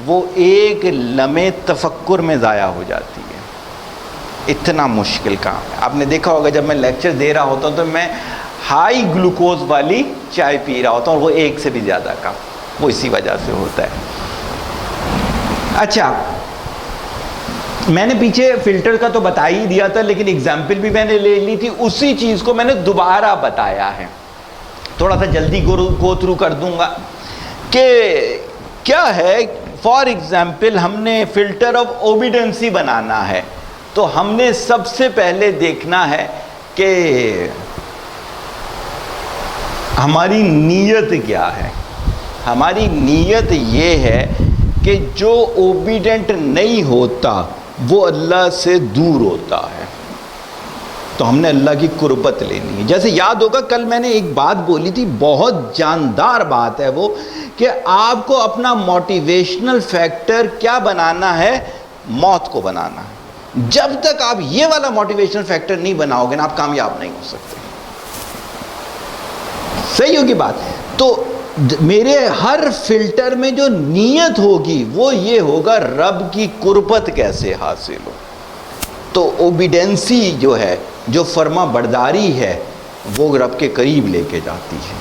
وہ ایک لمحے تفکر میں ضائع ہو جاتی ہے. اتنا مشکل کام ہے. آپ نے دیکھا ہوگا جب میں لیکچر دے رہا ہوتا ہوں تو میں ہائی گلوکوز والی چائے پی رہا ہوتا ہوں، اور وہ 1 سے بھی زیادہ کا، وہ اسی وجہ سے ہوتا ہے. اچھا میں نے پیچھے فلٹر کا تو بتا ہی دیا تھا، لیکن اگزامپل بھی میں نے لے لی تھی، اسی چیز کو میں نے دوبارہ بتایا ہے. تھوڑا سا جلدی گو تھرو کر دوں گا کہ کیا ہے. فار ایگزامپل ہم نے فلٹر آف اوبیڈنسی بنانا ہے تو ہم نے سب سے پہلے دیکھنا ہے کہ ہماری نیت کیا ہے. ہماری نیت یہ ہے کہ جو اوبیڈنٹ نہیں ہوتا وہ اللہ سے دور ہوتا ہے، تو ہم نے اللہ کی قربت لینی ہے. جیسے یاد ہوگا کل میں نے ایک بات بولی تھی، بہت جاندار بات ہے وہ، کہ آپ کو اپنا موٹیویشنل فیکٹر کیا بنانا ہے؟ موت کو بنانا ہے. جب تک آپ یہ والا موٹیویشنل فیکٹر نہیں بناؤ گے نا، آپ کامیاب نہیں ہو سکتے. صحیح ہوگی بات؟ تو میرے ہر فلٹر میں جو نیت ہوگی وہ یہ ہوگا رب کی قربت کیسے حاصل ہو. تو اوبیڈنسی جو ہے، جو فرما برداری ہے، وہ رب کے قریب لے کے جاتی ہے.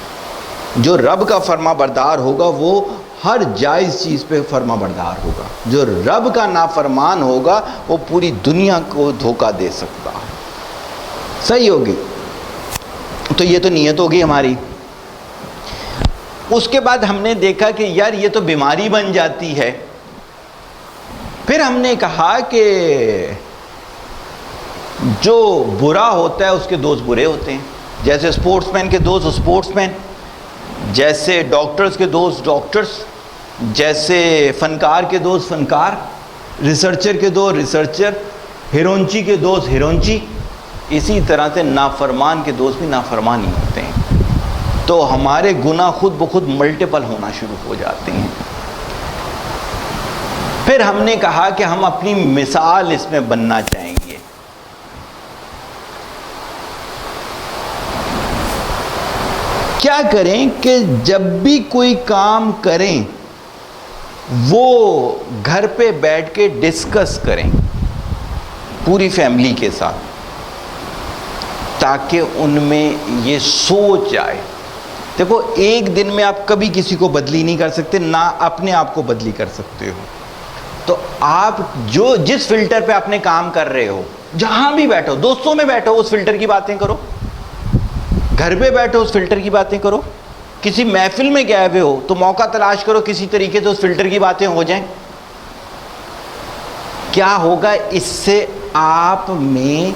جو رب کا فرما بردار ہوگا وہ ہر جائز چیز پہ فرما بردار ہوگا. جو رب کا نافرمان ہوگا وہ پوری دنیا کو دھوکہ دے سکتا ہے. صحیح ہوگی؟ تو یہ تو نیت ہوگی ہماری. اس کے بعد ہم نے دیکھا کہ یار یہ تو بیماری بن جاتی ہے. پھر ہم نے کہا کہ جو برا ہوتا ہے اس کے دوست برے ہوتے ہیں. جیسے اسپورٹس مین کے دوست اسپورٹس مین، جیسے ڈاکٹرز کے دوست ڈاکٹرز. جیسے فنکار کے دوست فنکار، ریسرچر کے دوست ریسرچر، ہیرونچی کے دوست ہیرونچی، اسی طرح سے نافرمان کے دوست بھی نافرمان ہی ہوتے ہیں. تو ہمارے گناہ خود بخود ملٹیپل ہونا شروع ہو جاتے ہیں. پھر ہم نے کہا کہ ہم اپنی مثال اس میں بننا چاہیں گے. کیا کریں کہ جب بھی کوئی کام کریں وہ گھر پہ بیٹھ کے ڈسکس کریں پوری فیملی کے ساتھ، تاکہ ان میں یہ سوچ آئے. دیکھو ایک دن میں آپ کبھی کسی کو بدلی نہیں کر سکتے، نہ اپنے آپ کو بدلی کر سکتے ہو. تو آپ جس فلٹر پہ اپنے کام کر رہے ہو، جہاں بھی بیٹھو، دوستوں میں بیٹھو اس فلٹر کی باتیں کرو، گھر پہ بیٹھو اس فلٹر کی باتیں کرو، کسی محفل میں گئے ہوئے ہو تو موقع تلاش کرو کسی طریقے سے اس فلٹر کی باتیں ہو جائیں. کیا ہوگا اس سے؟ آپ میں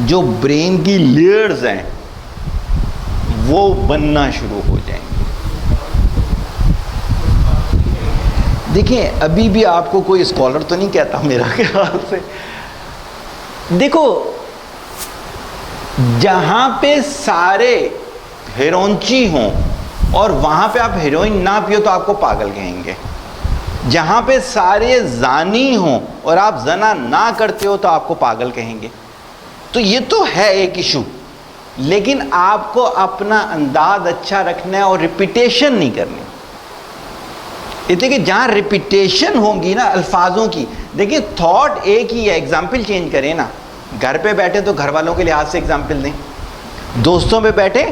جو برین کی لیئرز ہیں وہ بننا شروع ہو جائیں گے. دیکھیں ابھی بھی آپ کو کوئی اسکالر تو نہیں کہتا میرا خیال سے. دیکھو جہاں پہ سارے ہیرونچی ہوں اور وہاں پہ آپ ہیروئن نہ پیو تو آپ کو پاگل کہیں گے. جہاں پہ سارے زانی ہوں اور آپ زنا نہ کرتے ہو تو آپ کو پاگل کہیں گے. تو یہ تو ہے ایک ایشو، لیکن آپ کو اپنا انداز اچھا رکھنا ہے اور ریپیٹیشن نہیں کرنی. یہ کہ جہاں ریپیٹیشن ہوگی نا الفاظوں کی، دیکھیں تھاٹ ایک ہی ہے، ایگزامپل چینج کریں نا. گھر پہ بیٹھے تو گھر والوں کے لحاظ سے ایگزامپل دیں، دوستوں پہ بیٹھے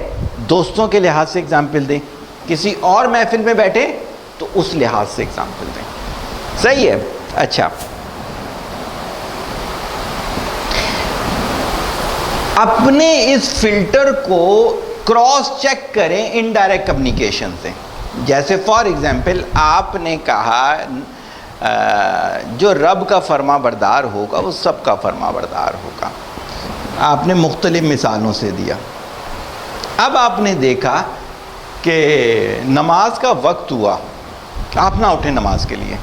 دوستوں کے لحاظ سے ایگزامپل دیں، کسی اور محفل میں بیٹھے تو اس لحاظ سے ایگزامپل دیں. صحیح ہے؟ اچھا، اپنے اس فلٹر کو کراس چیک کریں انڈائریکٹ کمیونیکیشن سے. جیسے فار ایگزامپل آپ نے کہا جو رب کا فرما بردار ہوگا وہ سب کا فرما بردار ہوگا. آپ نے مختلف مثالوں سے دیا. اب آپ نے دیکھا کہ نماز کا وقت ہوا، آپ نہ اٹھیں نماز کے لیے.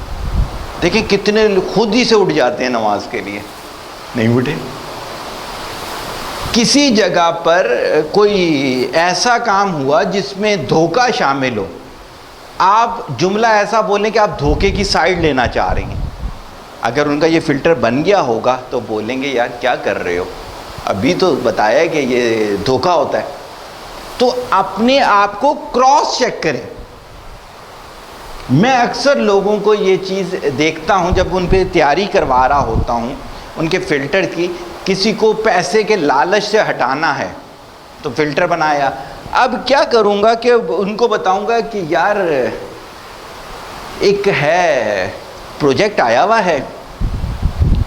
دیکھیں کتنے خود ہی سے اٹھ جاتے ہیں نماز کے لیے، نہیں اٹھے. کسی جگہ پر کوئی ایسا کام ہوا جس میں دھوکہ شامل ہو، آپ جملہ ایسا بولیں کہ آپ دھوکے کی سائیڈ لینا چاہ رہی ہیں. اگر ان کا یہ فلٹر بن گیا ہوگا تو بولیں گے یار کیا کر رہے ہو، ابھی تو بتایا کہ یہ دھوکہ ہوتا ہے. تو اپنے آپ کو کراس چیک کریں. میں اکثر لوگوں کو یہ چیز دیکھتا ہوں جب ان پہ تیاری کروا رہا ہوتا ہوں ان کے فلٹر کی. کسی کو پیسے کے لالچ سے ہٹانا ہے تو فلٹر بنایا. اب کیا کروں گا کہ ان کو بتاؤں گا کہ یار ایک ہے پروجیکٹ آیا ہوا ہے،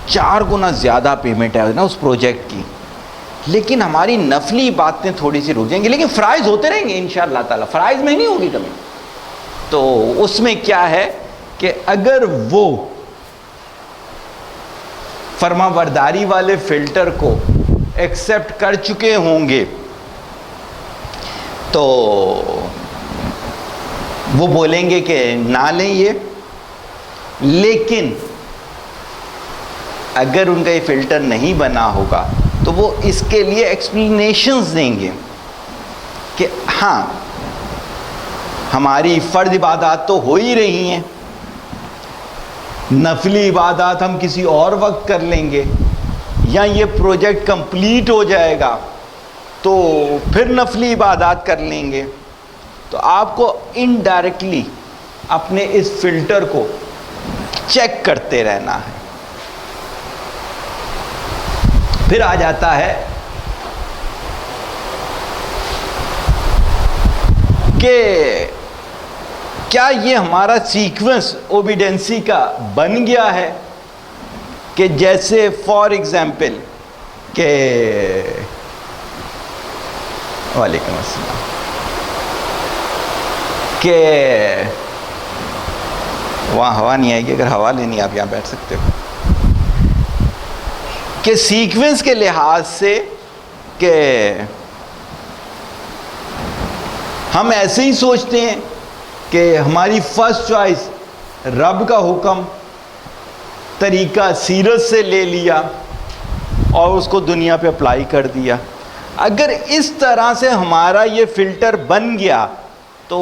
4 گنا زیادہ پیمنٹ ہے نا اس پروجیکٹ کی، لیکن ہماری نفلی باتیں تھوڑی سی رک جائیں گی، لیکن فرائض ہوتے رہیں گے انشاءاللہ تعالی، فرائض میں نہیں ہوگی کمی. تو اس میں کیا ہے کہ اگر وہ فرما برداری والے فلٹر کو ایکسیپٹ کر چکے ہوں گے تو وہ بولیں گے کہ نہ لیں یہ. لیکن اگر ان کا یہ فلٹر نہیں بنا ہوگا تو وہ اس کے لیے ایکسپلینیشنز دیں گے کہ ہاں ہماری فرض عبادات تو ہو ہی رہی ہیں، نفلی عبادات ہم کسی اور وقت کر لیں گے، یا یہ پروجیکٹ کمپلیٹ ہو جائے گا تو پھر نفلی عبادات کر لیں گے. تو آپ کو انڈائریکٹلی اپنے اس فلٹر کو چیک کرتے رہنا ہے. پھر آ جاتا ہے کہ کیا یہ ہمارا سیکوینس اوبیڈینسی کا بن گیا ہے کہ جیسے فار ایگزامپل کہ وعلیکم السلام کہ وہاں ہوا نہیں آئے گی، اگر ہوا لینی آپ یہاں بیٹھ سکتے ہو، کہ سیکوینس کے لحاظ سے کہ ہم ایسے ہی سوچتے ہیں کہ ہماری فرسٹ چوائس رب کا حکم طریقہ سیرت سے لے لیا اور اس کو دنیا پہ اپلائی کر دیا. اگر اس طرح سے ہمارا یہ فلٹر بن گیا تو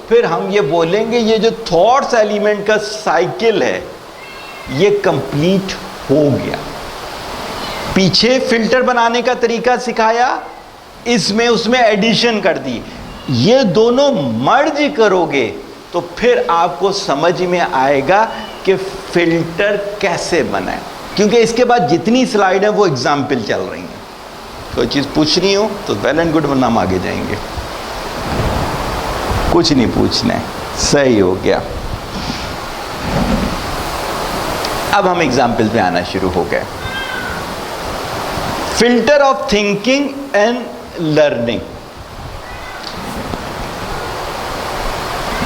پھر ہم یہ بولیں گے یہ جو تھاٹس ایلیمنٹ کا سائیکل ہے یہ کمپلیٹ ہو گیا. پیچھے فلٹر بنانے کا طریقہ سکھایا, اس میں ایڈیشن کر دی, یہ دونوں مرج کرو گے تو پھر آپ کو سمجھ میں آئے گا کہ فلٹر کیسے بنائیں. کیونکہ اس کے بعد جتنی سلائیڈ ہیں وہ اگزامپل چل رہی ہیں. کوئی چیز پوچھنی ہو تو ویل اینڈ گڈ, ورنہ ہم آگے جائیں گے. کچھ نہیں پوچھنا ہے, صحیح ہو گیا. اب ہم اگزامپل پہ آنا شروع ہو گئے. Filter of thinking and learning.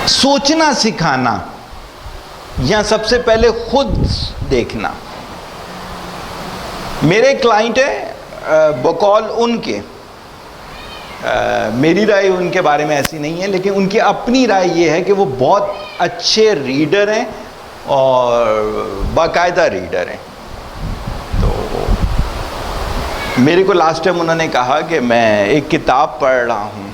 سوچنا سکھانا یا سب سے پہلے خود دیکھنا. میرے کلائنٹ ہے بقول ان کے, میری رائے ان کے بارے میں ایسی نہیں ہے, لیکن ان کی اپنی رائے یہ ہے کہ وہ بہت اچھے ریڈر ہیں اور باقاعدہ ریڈر ہیں. تو میرے کو لاسٹ ٹائم انہوں نے کہا کہ میں ایک کتاب پڑھ رہا ہوں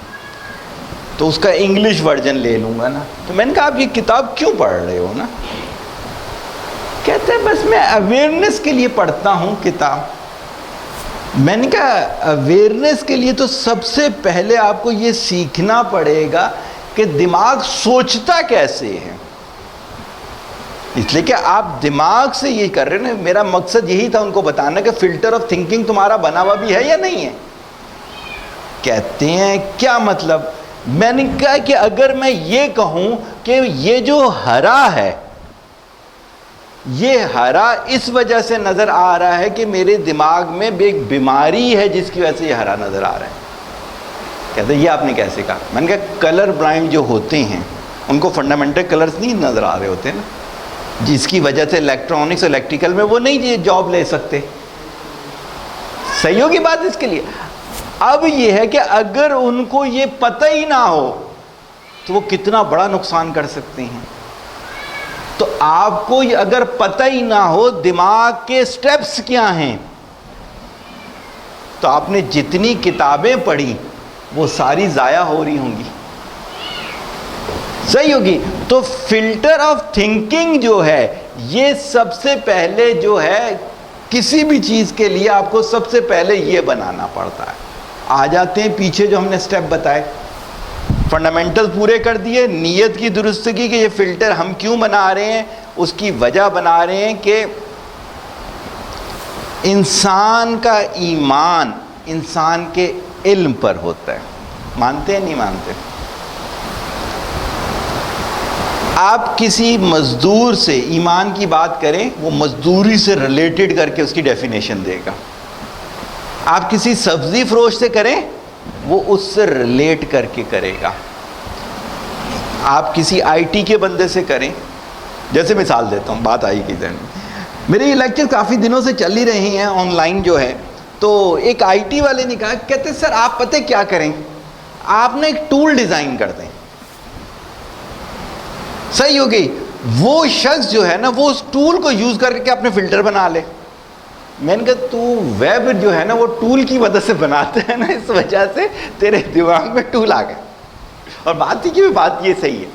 تو اس کا انگلش ورژن لے لوں گا نا. تو میں نے کہا آپ یہ کتاب کیوں پڑھ رہے ہو نا؟ کہتے ہیں بس میں اویئرنیس کے لیے پڑھتا ہوں کتاب. میں نے کہا اویئرنیس کے لیے تو سب سے پہلے آپ کو یہ سیکھنا پڑے گا کہ دماغ سوچتا کیسے ہے. اس لیے کہ آپ دماغ سے یہ کر رہے ہیں. میرا مقصد یہی تھا ان کو بتانا کہ فلٹر آف تھنکنگ تمہارا بنا ہوا بھی ہے یا نہیں ہے. کہتے ہیں کیا مطلب؟ میں نے کہا کہ اگر میں یہ کہوں کہ یہ جو ہرا ہے, یہ ہرا اس وجہ سے نظر آ رہا ہے کہ میرے دماغ میں ایک بیماری ہے جس کی وجہ سے یہ ہرا نظر آ رہا ہے. کہتے ہیں یہ آپ نے کیسے کہا؟ میں نے کہا کلر بلائنڈ جو ہوتے ہیں ان کو فنڈامنٹل کلرز نہیں نظر آ رہے ہوتے نا, جس کی وجہ سے الیکٹرانکس اور الیکٹریکل میں وہ نہیں جاب لے سکتے. صحیح ہوگی بات اس کے لیے. اب یہ ہے کہ اگر ان کو یہ پتہ ہی نہ ہو تو وہ کتنا بڑا نقصان کر سکتے ہیں. تو آپ کو اگر پتہ ہی نہ ہو دماغ کے سٹیپس کیا ہیں تو آپ نے جتنی کتابیں پڑھی وہ ساری ضائع ہو رہی ہوں گی. صحیح ہوگی. تو فلٹر آف تھنکنگ جو ہے یہ سب سے پہلے جو ہے کسی بھی چیز کے لیے آپ کو سب سے پہلے یہ بنانا پڑتا ہے. آ جاتے ہیں پیچھے جو ہم نے سٹیپ بتائے, فنڈامنٹل پورے کر دیے, نیت کی درستگی کہ یہ فلٹر ہم کیوں بنا رہے ہیں, اس کی وجہ بنا رہے ہیں کہ انسان کا ایمان انسان کے علم پر ہوتا ہے. مانتے ہیں نہیں مانتے؟ آپ کسی مزدور سے ایمان کی بات کریں وہ مزدوری سے ریلیٹڈ کر کے اس کی ڈیفینیشن دے گا. آپ کسی سبزی فروش سے کریں وہ اس سے ریلیٹ کر کے کرے گا. آپ کسی آئی ٹی کے بندے سے کریں, جیسے مثال دیتا ہوں, بات آئی کی ذہن میں. میرے یہ لیکچر کافی دنوں سے چل ہی رہے ہیں آن لائن جو ہے. تو ایک آئی ٹی والے نے کہا, کہتے سر آپ پتہ کیا کریں, آپ نے ایک ٹول ڈیزائن کر دیں. صحیح ہو گئی. وہ شخص جو ہے نا وہ اس ٹول کو یوز کر کے اپنے فلٹر بنا لے. میں نے کہا تو ویب جو ہے نا وہ ٹول کی مدد سے بناتے ہیں نا, اس وجہ سے تیرے دماغ میں ٹول آ گئے. اور بات ہی کی بات یہ صحیح ہے,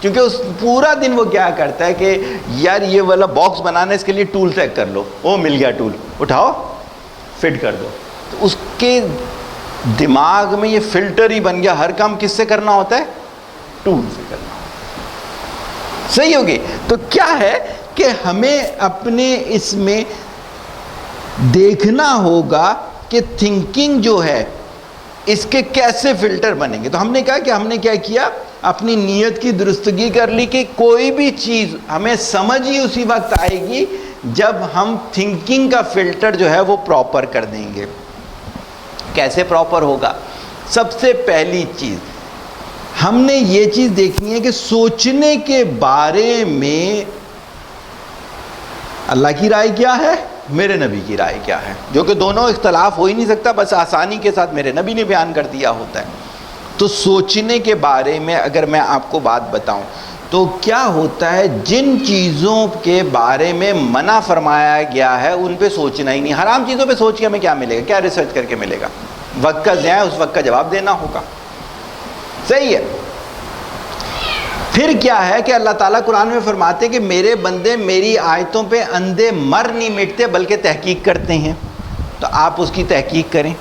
کیونکہ اس پورا دن وہ کیا کرتا ہے کہ یار یہ والا باکس بنانا اس کے لیے ٹول چیک کر لو, وہ مل گیا ٹول, اٹھاؤ فٹ کر دو. تو اس کے دماغ میں یہ فلٹر ہی بن گیا, ہر کام کس سے کرنا ہوتا ہے, ٹول سے کرنا ہوتا ہے. صحیح ہوگی. تو کیا ہے کہ ہمیں اپنے اس میں دیکھنا ہوگا کہ تھنکنگ جو ہے اس کے کیسے فلٹر بنیں گے. تو ہم نے کہا کہ ہم نے کیا کیا, اپنی نیت کی درستگی کر لی کہ کوئی بھی چیز ہمیں سمجھ ہی اسی وقت آئے گی جب ہم تھنکنگ کا فلٹر جو ہے وہ پراپر کر دیں گے. کیسے پراپر ہوگا؟ سب سے پہلی چیز ہم نے یہ چیز دیکھنی ہے کہ سوچنے کے بارے میں اللہ کی رائے کیا ہے, میرے نبی کی رائے کیا ہے, جو کہ دونوں اختلاف ہو ہی نہیں سکتا, بس آسانی کے ساتھ میرے نبی نے بیان کر دیا ہوتا ہے. تو سوچنے کے بارے میں اگر میں آپ کو بات بتاؤں تو کیا ہوتا ہے جن چیزوں کے بارے میں منع فرمایا گیا ہے ان پہ سوچنا ہی نہیں. حرام چیزوں پہ سوچ کے ہمیں کیا ملے گا, کیا ریسرچ کر کے ملے گا؟ وقت کا ضیاع, اس وقت کا جواب دینا ہوگا. صحیح ہے. پھر کیا ہے کہ اللہ تعالیٰ قرآن میں فرماتے کہ میرے بندے میری آیتوں پہ اندھے مر نہیں مٹتے بلکہ تحقیق کرتے ہیں. تو آپ اس کی تحقیق کریں.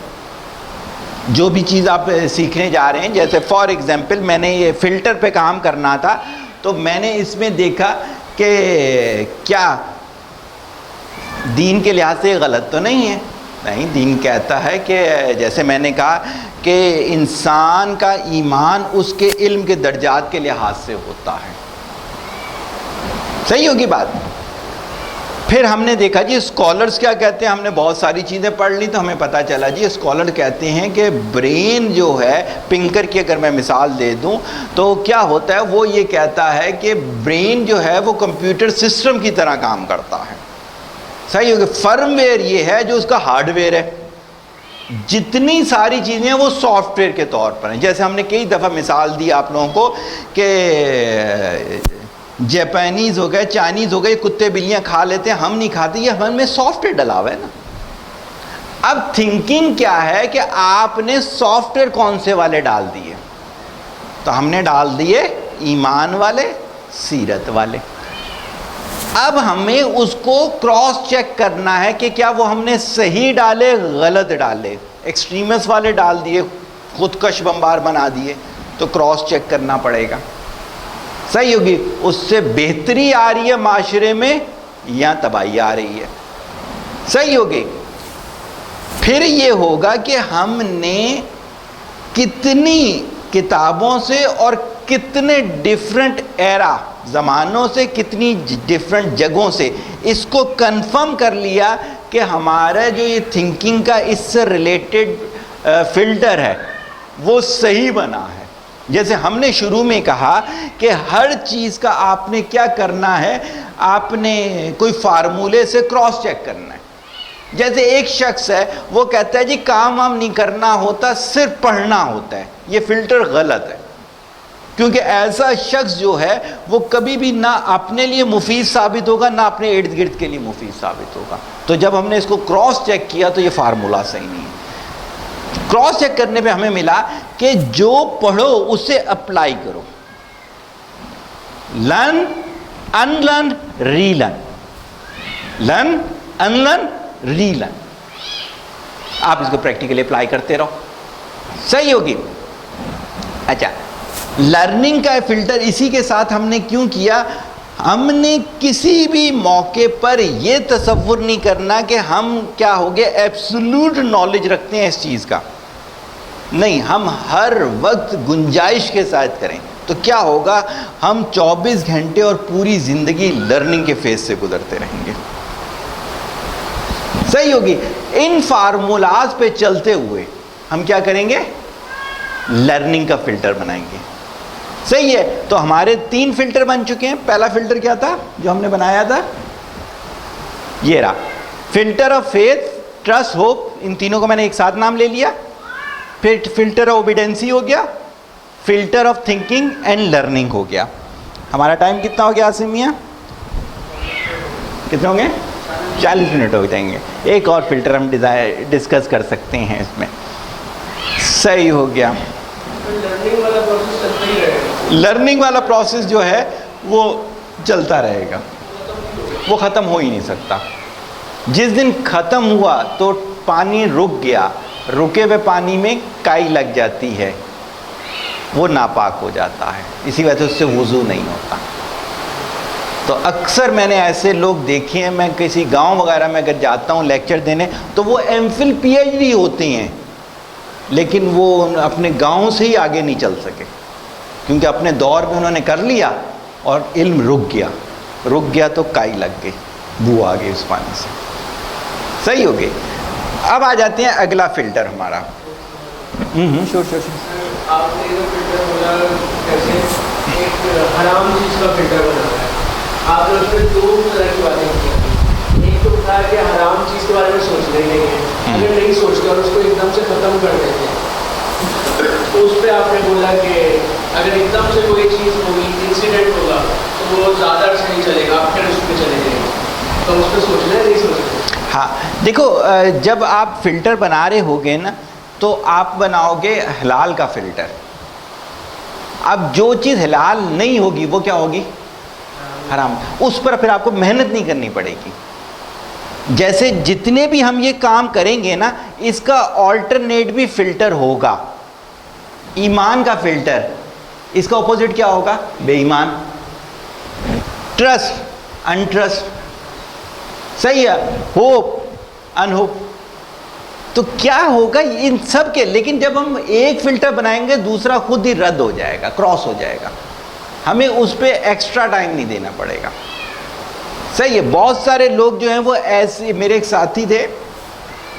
جو بھی چیز آپ سیکھنے جا رہے ہیں, جیسے فار ایگزامپل میں نے یہ فلٹر پہ کام کرنا تھا, تو میں نے اس میں دیکھا کہ کیا دین کے لحاظ سے غلط تو نہیں ہے. نہیں, دین کہتا ہے کہ جیسے میں نے کہا کہ انسان کا ایمان اس کے علم کے درجات کے لحاظ سے ہوتا ہے. صحیح ہوگی بات. پھر ہم نے دیکھا جی اسکالرز کیا کہتے ہیں. ہم نے بہت ساری چیزیں پڑھ لی تو ہمیں پتہ چلا جی اسکالر کہتے ہیں کہ برین جو ہے, پنکر کی اگر میں مثال دے دوں تو کیا ہوتا ہے, وہ یہ کہتا ہے کہ برین جو ہے وہ کمپیوٹر سسٹم کی طرح کام کرتا ہے. صحیح ہوگی. فرم ویئر یہ ہے جو اس کا ہارڈ ویئر ہے. جتنی ساری چیزیں ہیں وہ سافٹ ویئر کے طور پر ہیں. جیسے ہم نے کئی دفعہ مثال دی آپ لوگوں کو کہ جاپانیز ہو گئے, چائنیز ہو گئے, کتے بلیاں کھا لیتے ہیں, ہم نہیں کھاتے. یہ ہم میں سافٹ ویئر ڈلا ہوا ہے نا. اب تھنکنگ کیا ہے کہ آپ نے سافٹ ویئر کون سے والے ڈال دیے؟ تو ہم نے ڈال دیے ایمان والے, سیرت والے. اب ہمیں اس کو کراس چیک کرنا ہے کہ کیا وہ ہم نے صحیح ڈالے غلط ڈالے. ایکسٹریمسٹ والے ڈال دیے, خودکش بمبار بنا دیے, تو کراس چیک کرنا پڑے گا. صحیح ہوگی. اس سے بہتری آ رہی ہے معاشرے میں یا تباہی آ رہی ہے؟ صحیح ہوگی. پھر یہ ہوگا کہ ہم نے کتنی کتابوں سے اور کتنے ڈیفرنٹ ایرا, زمانوں سے, کتنی ڈیفرنٹ جگہوں سے اس کو کنفرم کر لیا کہ ہمارا جو یہ تھنکنگ کا اس سے ریلیٹڈ فلٹر ہے وہ صحیح بنا ہے. جیسے ہم نے شروع میں کہا کہ ہر چیز کا آپ نے کیا کرنا ہے, آپ نے کوئی فارمولے سے کراس چیک کرنا ہے. جیسے ایک شخص ہے وہ کہتا ہے جی کام وام نہیں کرنا ہوتا, صرف پڑھنا ہوتا ہے. یہ فلٹر غلط ہے, کیونکہ ایسا شخص جو ہے وہ کبھی بھی نہ اپنے لیے مفید ثابت ہوگا نہ اپنے ارد گرد کے لیے مفید ثابت ہوگا. تو جب ہم نے اس کو کراس چیک کیا تو یہ فارمولہ صحیح نہیں ہے. کراس چیک کرنے پہ ہمیں ملا کہ جو پڑھو اسے اپلائی کرو. لرن, ان لرن, ری لرن. لرن, ان لرن, ری لرن. آپ اس کو پریکٹیکلی اپلائی کرتے رہو. صحیح ہوگی. اچھا, لرننگ کا فلٹر اسی کے ساتھ ہم نے کیوں کیا؟ ہم نے کسی بھی موقع پر یہ تصور نہیں کرنا کہ ہم کیا ہو گئے ایبسولوٹ نالج رکھتے ہیں اس چیز کا. نہیں, ہم ہر وقت گنجائش کے ساتھ کریں تو کیا ہوگا, ہم 24 گھنٹے اور پوری زندگی لرننگ کے فیز سے گزرتے رہیں گے. صحیح ہوگی. ان فارمولاز پہ چلتے ہوئے ہم کیا کریں گے؟ لرننگ کا فلٹر بنائیں گے. صحیح ہے. تو ہمارے 3 فلٹر بن چکے ہیں. پہلا فلٹر کیا تھا جو ہم نے بنایا تھا؟ یہ رہا, filter of faith, trust, hope. ان تینوں کو میں نے ایک ساتھ نام لے لیا. پھر فلٹر آف اوبیڈینسی ہو گیا, filter of thinking and learning ہو گیا. ہمارا ٹائم کتنا ہو گیا آصم میاں؟ کتنے ہوں گے؟ 40 منٹ ہو جائیں گے. ایک اور فلٹر ہم ڈسکس کر سکتے ہیں اس میں. صحیح ہو گیا. لرننگ والا پروسیس جو ہے وہ چلتا رہے گا, وہ ختم ہو ہی نہیں سکتا. جس دن ختم ہوا تو پانی رک گیا, رکے ہوئے پانی میں کائی لگ جاتی ہے, وہ ناپاک ہو جاتا ہے. اسی وجہ سے اس سے وضو نہیں ہوتا. تو اکثر میں نے ایسے لوگ دیکھے ہیں, میں کسی گاؤں وغیرہ میں اگر جاتا ہوں لیکچر دینے تو وہ M Phil P H D ہوتے ہیں, لیکن وہ اپنے گاؤں سے ہی آگے نہیں چل سکے, کیونکہ اپنے دور میں انہوں نے کر لیا اور علم رک گیا تو کائی لگ گئی, بو آ گئی اس پانی سے. صحیح ہو گئی. اب آ جاتے ہیں اگلا فلٹر ہمارا. شور. آپ نے جو فلٹر بولا کیسے ایک حرام چیز کا فلٹر بنانا ہے. آپ نے اس میں 2 طرح کی باتیں کی. ایک تو تھا کہ حرام چیز کے بارے میں سوچ رہے ہیں, اگر نہیں سوچتے اور اس کو ایک دم سے ختم کر دیتے ہیں, تو اس پہ آپ نے بولا کہ اگر ایک دم سے کوئی چیز ہوگی, انسٹنٹ انسیڈنٹ ہوگا تو وہ زیادہ عرصہ نہیں چلے گا, آپ پھر اس پہ چلے جائیں گے, تو اس پہ سوچنا ہے, نہیں سوچنا. ہاں دیکھو, جب آپ فلٹر بنا رہے ہوگے نا تو آپ بناؤ گے حلال کا فلٹر. اب جو چیز حلال نہیں ہوگی وہ کیا ہوگی؟ حرام. اس پر پھر آپ کو محنت نہیں کرنی پڑے گی. جیسے جتنے بھی ہم یہ کام کریں گے نا, اس کا آلٹرنیٹ بھی فلٹر ہوگا. ایمان کا فلٹر, اس کا اپوزٹ کیا ہوگا؟ بے ایمان. ٹرسٹ, انٹرسٹ, صحیح ہے, ہوپ, ان ہوپ. تو کیا ہوگا ان سب کے؟ لیکن جب ہم ایک فلٹر بنائیں گے دوسرا خود ہی رد ہو جائے گا, کراس ہو جائے گا. ہمیں اس پہ ایکسٹرا ٹائم نہیں دینا پڑے گا. صحیح ہے. بہت سارے لوگ جو ہیں وہ ایسے, میرے ایک ساتھی تھے,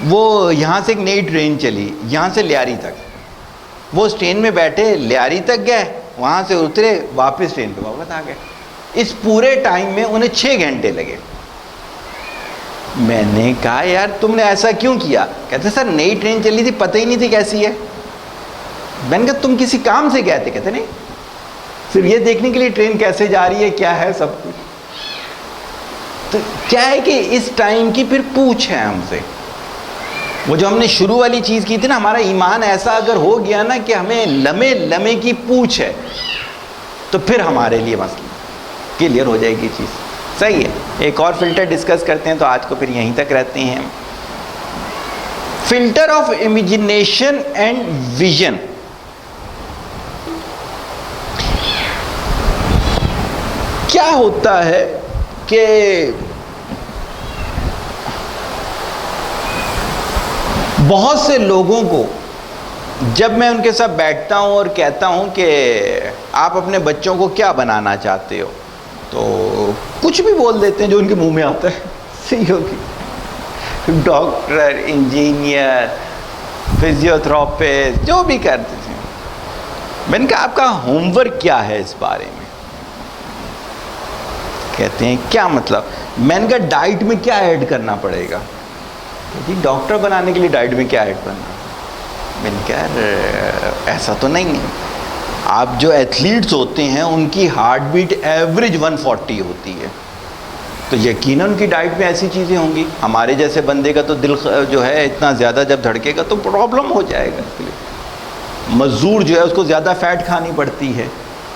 وہ یہاں سے ایک نئی ٹرین چلی یہاں سے لیاری تک, وہ اس ٹرین میں بیٹھے لیاری تک گئے, وہاں سے اترے, واپس ٹرین پہ واپس آ گئے. اس پورے ٹائم میں انہیں 6 گھنٹے لگے. میں نے کہا یار تم نے ایسا کیوں کیا؟ کہتے سر نئی ٹرین چلی تھی, پتہ ہی نہیں تھی کیسی ہے. میں نے کہا تم کسی کام سے گئے تھے؟ کہتے نہیں, صرف یہ دیکھنے کے لیے ٹرین کیسے جا رہی ہے, کیا ہے, سب کچھ. تو کیا ہے کہ اس ٹائم کی پھر پوچھ ہے ہم سے. وہ جو ہم نے شروع والی چیز کی تھی نا, ہمارا ایمان ایسا اگر ہو گیا نا کہ ہمیں لمحے لمحے کی پوچھ ہے, تو پھر ہمارے لیے مسئلہ کلیئر ہو جائے گی چیز. صحیح ہے. ایک اور فلٹر ڈسکس کرتے ہیں, تو آج کو پھر یہیں تک رہتے ہیں. Filter of imagination and vision. کیا ہوتا ہے کہ بہت سے لوگوں کو جب میں ان کے ساتھ بیٹھتا ہوں اور کہتا ہوں کہ آپ اپنے بچوں کو کیا بنانا چاہتے ہو, تو کچھ بھی بول دیتے ہیں جو ان کے منہ میں آتا ہے. صحیح ہوگی, ڈاکٹر, انجینئر, فزیوتھراپسٹ, جو بھی کرتے تھے. میں نے کہا آپ کا ہوم ورک کیا ہے اس بارے میں؟ کہتے ہیں کیا مطلب؟ میں نے کہا ڈائٹ میں کیا ایڈ کرنا پڑے گا؟ جی ڈاکٹر بنانے کے لیے ڈائٹ میں کیا ایڈ کرنا؟ میں نے کہا ایسا تو نہیں ہے. آپ جو ایتھلیٹس ہوتے ہیں ان کی ہارٹ بیٹ ایوریج 140 ہوتی ہے, تو یقیناً ان کی ڈائٹ میں ایسی چیزیں ہوں گی. ہمارے جیسے بندے کا تو دل جو ہے اتنا زیادہ جب دھڑکے گا تو پرابلم ہو جائے گا. اس کے لیے مزدور جو ہے اس کو زیادہ فیٹ کھانی پڑتی ہے.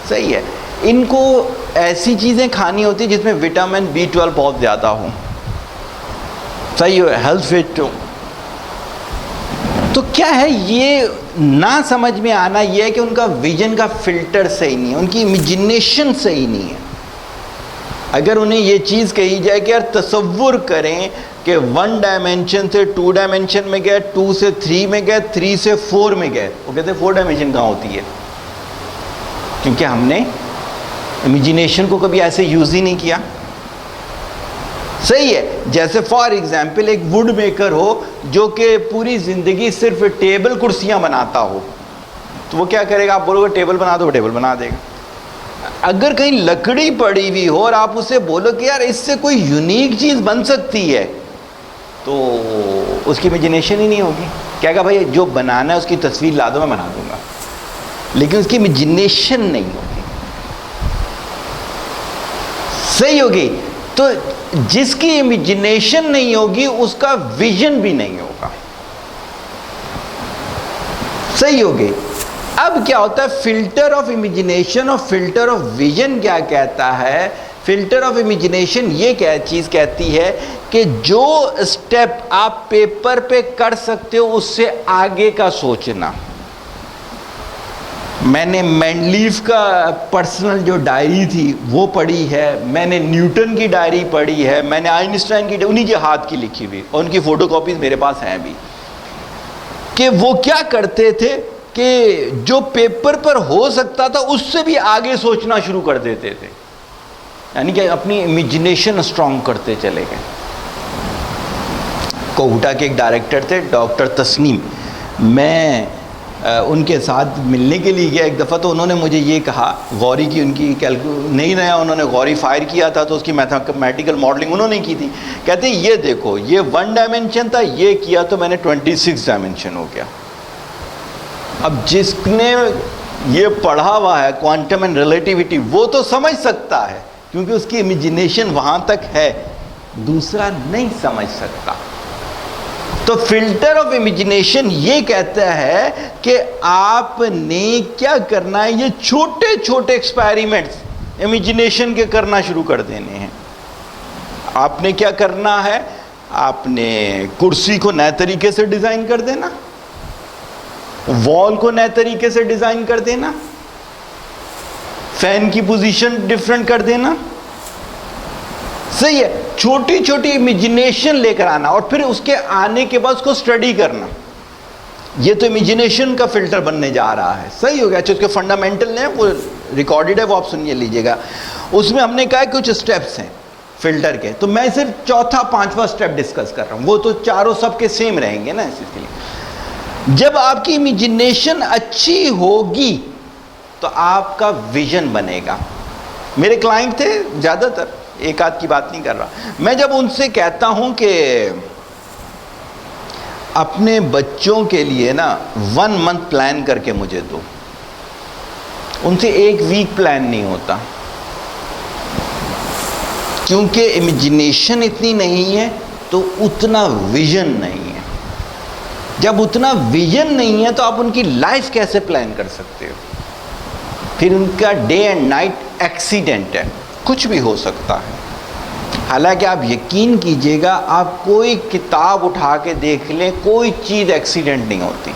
صحیح ہے. ان کو ایسی چیزیں کھانی ہوتی ہیں جس میں وٹامن B12 بہت زیادہ ہوں. صحیح ہے, ہیلتھ فٹ ہو. تو کیا ہے یہ نہ سمجھ میں آنا یہ ہے کہ ان کا ویژن کا فلٹر صحیح نہیں ہے, ان کی امیجنیشن صحیح نہیں ہے. اگر انہیں یہ چیز کہی جائے کہ یار تصور کریں کہ 1 ڈائمینشن سے 2 ڈائمینشن میں گئے, 2 سے 3 میں گئے, 3 سے 4 میں گئے, وہ کہتے ہیں 4 ڈائمینشن کہاں ہوتی ہے؟ کیونکہ ہم نے امیجنیشن کو کبھی ایسے یوز ہی نہیں کیا. صحیح ہے. جیسے فار ایگزامپل ایک ووڈ میکر ہو جو کہ پوری زندگی صرف ٹیبل کرسیاں بناتا ہو, تو وہ کیا کرے گا؟ آپ بولو گے ٹیبل بنا دو, وہ ٹیبل بنا دے گا. اگر کہیں لکڑی پڑی ہوئی ہو اور آپ اسے بولو کہ یار اس سے کوئی یونیک چیز بن سکتی ہے, تو اس کی امیجنیشن ہی نہیں ہوگی. کیا کہا بھائی جو بنانا ہے اس کی تصویر لا دو, میں بنا دوں گا, لیکن اس کی امیجنیشن نہیں ہوگی. صحیح ہوگی. تو جس کی امیجنیشن نہیں ہوگی اس کا ویژن بھی نہیں ہوگا. صحیح ہوگی. اب کیا ہوتا ہے فلٹر آف امیجنیشن اور فلٹر آف ویژن کیا کہتا ہے؟ فلٹر آف امیجنیشن یہ چیز کہتی ہے کہ جو اسٹیپ آپ پیپر پہ کر سکتے ہو اس سے آگے کا سوچنا. میں نے مینڈلیف کا پرسنل جو ڈائری تھی وہ پڑھی ہے, میں نے نیوٹن کی ڈائری پڑھی ہے, میں نے آئنسٹائن کی, انہی کے ہاتھ کی لکھی ہوئی, اور ان کی فوٹو کاپیز میرے پاس ہیں بھی, کہ وہ کیا کرتے تھے کہ جو پیپر پر ہو سکتا تھا اس سے بھی آگے سوچنا شروع کر دیتے تھے. یعنی کہ اپنی امیجنیشن اسٹرانگ کرتے چلے گئے. کوہٹا کے ایک ڈائریکٹر تھے ڈاکٹر تسنیم, میں ان کے ساتھ ملنے کے لیے گیا ایک دفعہ, تو انہوں نے مجھے یہ کہا, غوری کی ان کی نئی نیا انہوں نے غوری فائر کیا تھا تو اس کی میتھمیٹیکل ماڈلنگ انہوں نے کی تھی. کہتے ہیں یہ دیکھو یہ 1 ڈائمینشن تھا, یہ کیا تو میں نے 26 ڈائمینشن ہو گیا. اب جس نے یہ پڑھا ہوا ہے کوانٹم اینڈ ریلیٹیوٹی، وہ تو سمجھ سکتا ہے کیونکہ اس کی امیجنیشن وہاں تک ہے، دوسرا نہیں سمجھ سکتا۔ تو فلٹر آف امیجنیشن یہ کہتا ہے کہ آپ نے کیا کرنا ہے، یہ چھوٹے چھوٹے ایکسپیریمنٹس امیجنیشن کے کرنا شروع کر دینے ہیں۔ آپ نے کیا کرنا ہے، آپ نے کرسی کو نئے طریقے سے ڈیزائن کر دینا، وال کو نئے طریقے سے ڈیزائن کر دینا، فین کی پوزیشن ڈیفرنٹ کر دینا، صحیح ہے، چھوٹی چھوٹی امیجنیشن لے کر آنا، اور پھر اس کے آنے کے بعد اس کو اسٹڈی کرنا۔ یہ تو امیجنیشن کا فلٹر بننے جا رہا ہے، صحیح ہو گیا۔ اچھا، اس کے فنڈامنٹل ہیں، وہ ریکارڈڈ ہے، وہ آپ سنیے لیجیے گا۔ اس میں ہم نے کہا کچھ اسٹیپس ہیں فلٹر کے، تو میں صرف چوتھا پانچواں اسٹیپ ڈسکس کر رہا ہوں، وہ تو چاروں سب کے سیم رہیں گے نا اس کے لیے۔ جب آپ کی امیجنیشن اچھی ہوگی تو آپ کا ویژن بنے گا۔ میرے کلائنٹ تھے زیادہ تر، ایک آدھ کی بات نہیں کر رہا، میں جب ان سے کہتا ہوں کہ اپنے بچوں کے لیے نا 1 منتھ پلان کر کے مجھے دو، ان سے 1 ویک پلان نہیں ہوتا، کیونکہ امیجنیشن اتنی نہیں ہے تو اتنا ویژن نہیں ہے۔ جب اتنا ویژن نہیں ہے تو آپ ان کی لائف کیسے پلان کر سکتے ہو؟ پھر ان کا ڈے اینڈ نائٹ ایکسیڈنٹ ہے، کچھ بھی ہو سکتا ہے۔ حالانکہ آپ یقین کیجئے گا، آپ کوئی کتاب اٹھا کے دیکھ لیں، کوئی چیز ایکسیڈنٹ نہیں ہوتی۔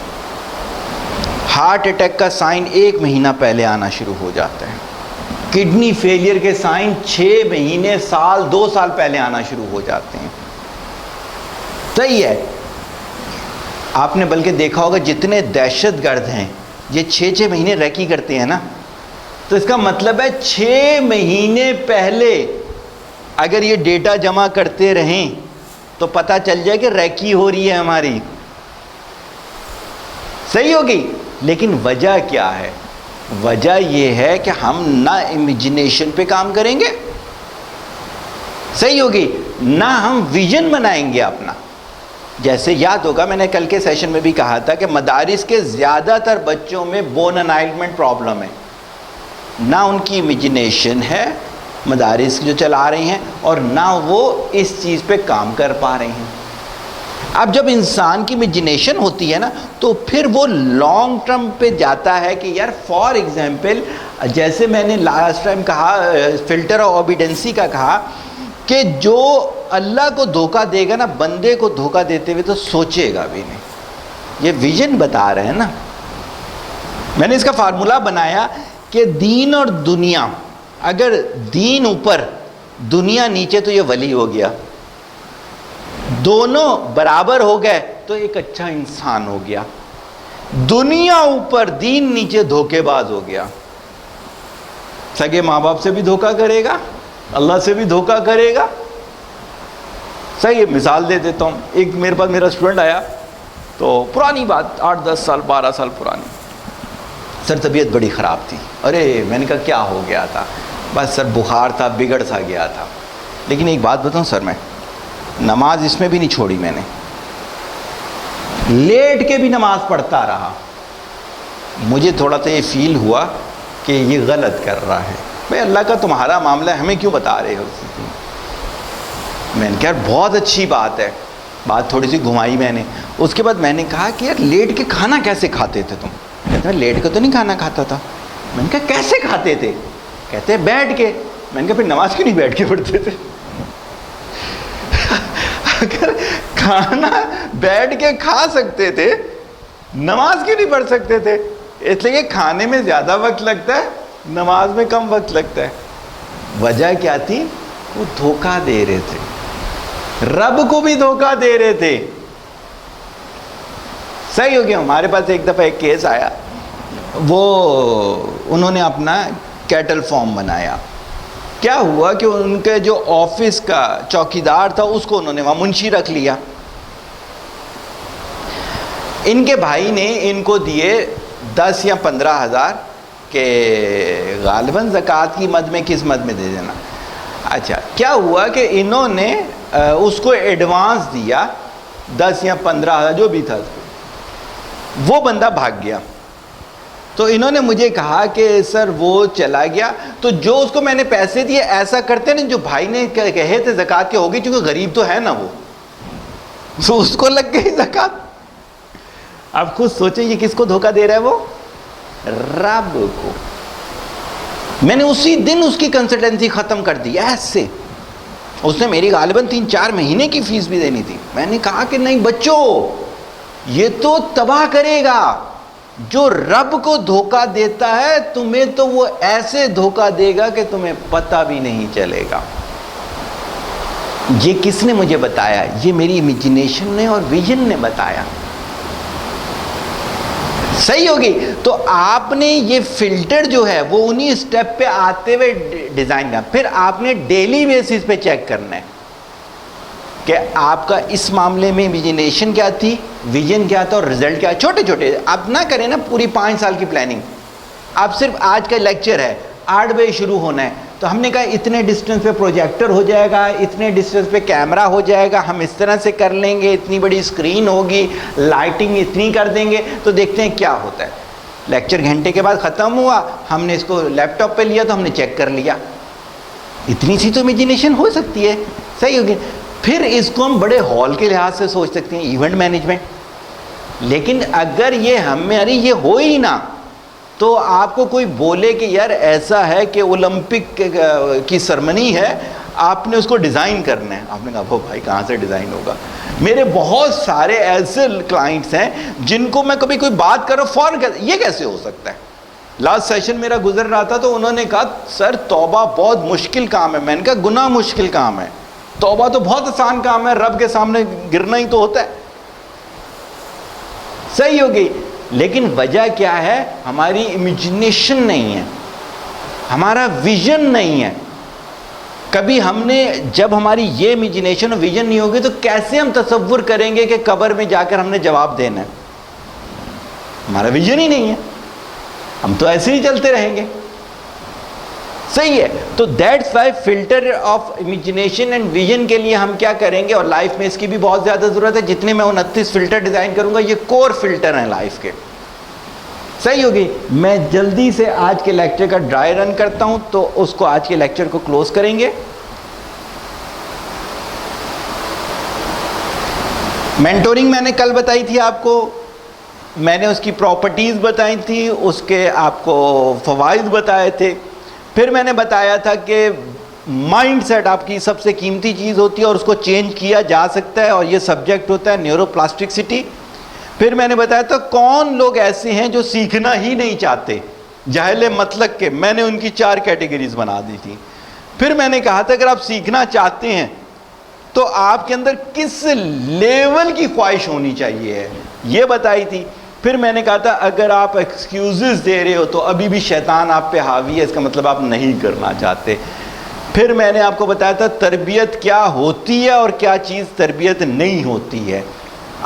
ہارٹ اٹیک کا سائن 1 مہینہ پہلے آنا شروع ہو جاتا ہے، کڈنی فیلئر کے سائن 6 مہینے، سال، 2 سال پہلے آنا شروع ہو جاتے ہیں، صحیح ہے۔ آپ نے بلکہ دیکھا ہوگا جتنے دہشت گرد ہیں یہ 6 مہینے ریکی کرتے ہیں نا، تو اس کا مطلب ہے 6 مہینے پہلے اگر یہ ڈیٹا جمع کرتے رہیں تو پتہ چل جائے کہ ریکی ہو رہی ہے ہماری، صحیح ہوگی۔ لیکن وجہ کیا ہے؟ وجہ یہ ہے کہ ہم نہ امیجنیشن پہ کام کریں گے، صحیح ہوگی، نہ ہم ویژن بنائیں گے اپنا۔ جیسے یاد ہوگا میں نے کل کے سیشن میں بھی کہا تھا کہ مدارس کے زیادہ تر بچوں میں بون انائلمنٹ پرابلم ہے، نہ ان کی امیجنیشن ہے مدارس جو چلا رہی ہیں، اور نہ وہ اس چیز پہ کام کر پا رہے ہیں۔ اب جب انسان کی امیجنیشن ہوتی ہے نا تو پھر وہ لانگ ٹرم پہ جاتا ہے کہ یار فار ایگزامپل، جیسے میں نے لاسٹ ٹائم کہا فلٹر آف اوبیڈنسی کا کہا کہ جو اللہ کو دھوکہ دے گا نا، بندے کو دھوکہ دیتے ہوئے تو سوچے گا بھی نہیں۔ یہ ویژن بتا رہے ہیں نا۔ میں نے اس کا فارمولا بنایا کہ دین اور دنیا، اگر دین اوپر دنیا نیچے تو یہ ولی ہو گیا، دونوں برابر ہو گئے تو ایک اچھا انسان ہو گیا۔ دنیا اوپر دین نیچے دھوکے باز ہو گیا، سگے ماں باپ سے بھی دھوکہ کرے گا، اللہ سے بھی دھوکہ کرے گا۔ صحیح مثال دے دیتا ہوں، ایک میرے پاس میرا اسٹوڈنٹ آیا، تو پرانی بات 8-10 سال 12 سال پرانی، سر طبیعت بڑی خراب تھی۔ ارے میں نے کہا کیا ہو گیا تھا؟ بس سر بخار تھا، بگڑ سا گیا تھا۔ لیکن ایک بات بتاؤں سر، میں نماز اس میں بھی نہیں چھوڑی، میں نے لیٹ کے بھی نماز پڑھتا رہا۔ مجھے تھوڑا سا یہ فیل ہوا کہ یہ غلط کر رہا ہے۔ بھائی اللہ کا تمہارا معاملہ ہے، ہمیں کیوں بتا رہے ہو؟ میں نے کہا بہت اچھی بات ہے، بات تھوڑی سی گھمائی میں نے۔ اس کے بعد میں نے کہا کہ یار لیٹ کے کھانا کیسے کھاتے تھے تم؟ کہتے ہیں لیٹ کے تو نہیں کھانا کھاتا تھا۔ میں نے کہا کیسے کھاتے تھے؟ کہتے ہیں بیٹھ کے۔ میں نے کہا پھر نماز کیوں نہیں بیٹھ کے پڑھتے تھے؟ اگر کھانا بیٹھ کے کھا سکتے تھے، نماز کیوں نہیں پڑھ سکتے تھے؟ اس لیے کھانے میں زیادہ وقت لگتا ہے، نماز میں کم وقت لگتا ہے۔ وجہ کیا تھی؟ وہ دھوکہ دے رہے تھے، رب کو بھی دھوکہ دے رہے تھے۔ صحیح ہو گیا۔ ہمارے پاس ایک دفعہ ایک کیس آیا، وہ انہوں نے اپنا کیٹل فارم بنایا۔ کیا ہوا کہ ان کے جو آفس کا چوکیدار تھا اس کو انہوں نے وہاں منشی رکھ لیا۔ ان کے بھائی نے ان کو دیے 10 یا 15 ہزار کہ غالباً زکوٰۃ کی مد میں کس مد میں دے دینا۔ اچھا، کیا ہوا کہ انہوں نے اس کو ایڈوانس دیا 10 یا 15 ہزار جو بھی تھا، وہ بندہ بھاگ گیا۔ تو انہوں نے مجھے کہا کہ سر وہ چلا گیا، تو جو اس کو میں نے پیسے دیے ایسا کرتے نا جو بھائی نے کہے تھے زکوٰۃ کے ہوگی، چونکہ غریب تو ہے نا وہ، تو اس کو لگ گئی زکوٰۃ۔ اب خود سوچیں یہ کس کو دھوکہ دے رہا ہے؟ وہ رب کو۔ میں نے اسی دن اس کی کنسلٹنسی ختم کر دی ایسے، اس نے میری غالباً 3-4 مہینے کی فیس بھی دینی تھی۔ میں نے کہا کہ نہیں بچوں، یہ تو تباہ کرے گا، جو رب کو دھوکہ دیتا ہے تمہیں تو وہ ایسے دھوکہ دے گا کہ تمہیں پتہ بھی نہیں چلے گا۔ یہ کس نے مجھے بتایا؟ یہ میری امیجنیشن نے اور ویژن نے بتایا۔ صحیح ہوگی؟ تو آپ نے یہ فلٹر جو ہے وہ انہی سٹیپ پہ آتے ہوئے ڈیزائن کرنا، پھر آپ نے ڈیلی بیسس پہ چیک کرنا ہے کہ آپ کا اس معاملے میں امیجنیشن کیا تھی، ویژن کیا تھا اور رزلٹ کیا ہے۔ چھوٹے چھوٹے آپ نہ کریں نا پوری 5 سال کی پلاننگ، آپ صرف آج کا لیکچر ہے 8 بجے شروع ہونا ہے، تو ہم نے کہا اتنے ڈسٹنس پہ پروجیکٹر ہو جائے گا، اتنے ڈسٹنس پہ کیمرہ ہو جائے گا، ہم اس طرح سے کر لیں گے، اتنی بڑی اسکرین ہوگی، لائٹنگ اتنی کر دیں گے، تو دیکھتے ہیں کیا ہوتا ہے۔ لیکچر گھنٹے کے بعد ختم ہوا، ہم نے اس کو لیپ ٹاپ پہ لیا تو ہم نے چیک کر لیا۔ اتنی سی تو امیجنیشن ہو سکتی ہے، صحیح ہوگی؟ پھر اس کو ہم بڑے ہال کے لحاظ سے سوچ سکتے ہیں، ایونٹ مینجمنٹ۔ لیکن اگر یہ ہماری یہ ہو ہی نہ، تو آپ کو کوئی بولے کہ یار ایسا ہے کہ اولمپک کی سرمنی ہے، آپ نے اس کو ڈیزائن کرنا ہے، آپ نے کہا وہ بھائی کہاں سے ڈیزائن ہوگا؟ میرے بہت سارے ایسے کلائنٹس ہیں جن کو میں کبھی کوئی بات کر رہا ہوں فوراً یہ کیسے ہو سکتا ہے؟ لاسٹ سیشن میرا گزر رہا تھا تو انہوں نے کہا سر توبہ بہت مشکل کام ہے۔ میں نے کہا گناہ مشکل کام ہے، توبہ تو بہت آسان کام ہے، رب کے سامنے گرنا ہی تو ہوتا ہے۔ صحیح ہوگی؟ لیکن وجہ کیا ہے؟ ہماری امیجنیشن نہیں ہے، ہمارا ویژن نہیں ہے۔ کبھی ہم نے جب ہماری یہ امیجنیشن اور ویژن نہیں ہوگی تو کیسے ہم تصور کریں گے کہ قبر میں جا کر ہم نے جواب دینا ہے؟ ہمارا ویژن ہی نہیں ہے، ہم تو ایسے ہی چلتے رہیں گے۔ صحیح ہے؟ تو that's why filter of imagination and vision کے لیے ہم کیا کریں گے، اور لائف میں اس کی بھی بہت زیادہ ضرورت ہے۔ جتنے میں 29 فلٹر ڈیزائن کروں گا یہ کور فلٹر ہیں لائف کے۔ صحیح ہوگی؟ میں جلدی سے آج کے لیکچر کا ڈرائی رن کرتا ہوں تو اس کو آج کے لیکچر کو کلوز کریں گے۔ مینٹورنگ میں نے کل بتائی تھی آپ کو، میں نے اس کی پراپرٹیز بتائی تھی، اس کے آپ کو فوائد بتائے تھے۔ پھر میں نے بتایا تھا کہ مائنڈ سیٹ آپ کی سب سے قیمتی چیز ہوتی ہے اور اس کو چینج کیا جا سکتا ہے، اور یہ سبجیکٹ ہوتا ہے نیورو پلاسٹکسٹی۔ پھر میں نے بتایا تھا کون لوگ ایسے ہیں جو سیکھنا ہی نہیں چاہتے، جاہل مطلق کے، میں نے ان کی 4 کیٹیگریز بنا دی تھی۔ پھر میں نے کہا تھا اگر آپ سیکھنا چاہتے ہیں تو آپ کے اندر کس لیول کی خواہش ہونی چاہیے، یہ بتائی تھی۔ پھر میں نے کہا تھا اگر آپ ایکسکیوزز دے رہے ہو تو ابھی بھی شیطان آپ پہ حاوی ہے، اس کا مطلب آپ نہیں کرنا چاہتے۔ پھر میں نے آپ کو بتایا تھا تربیت کیا ہوتی ہے اور کیا چیز تربیت نہیں ہوتی ہے۔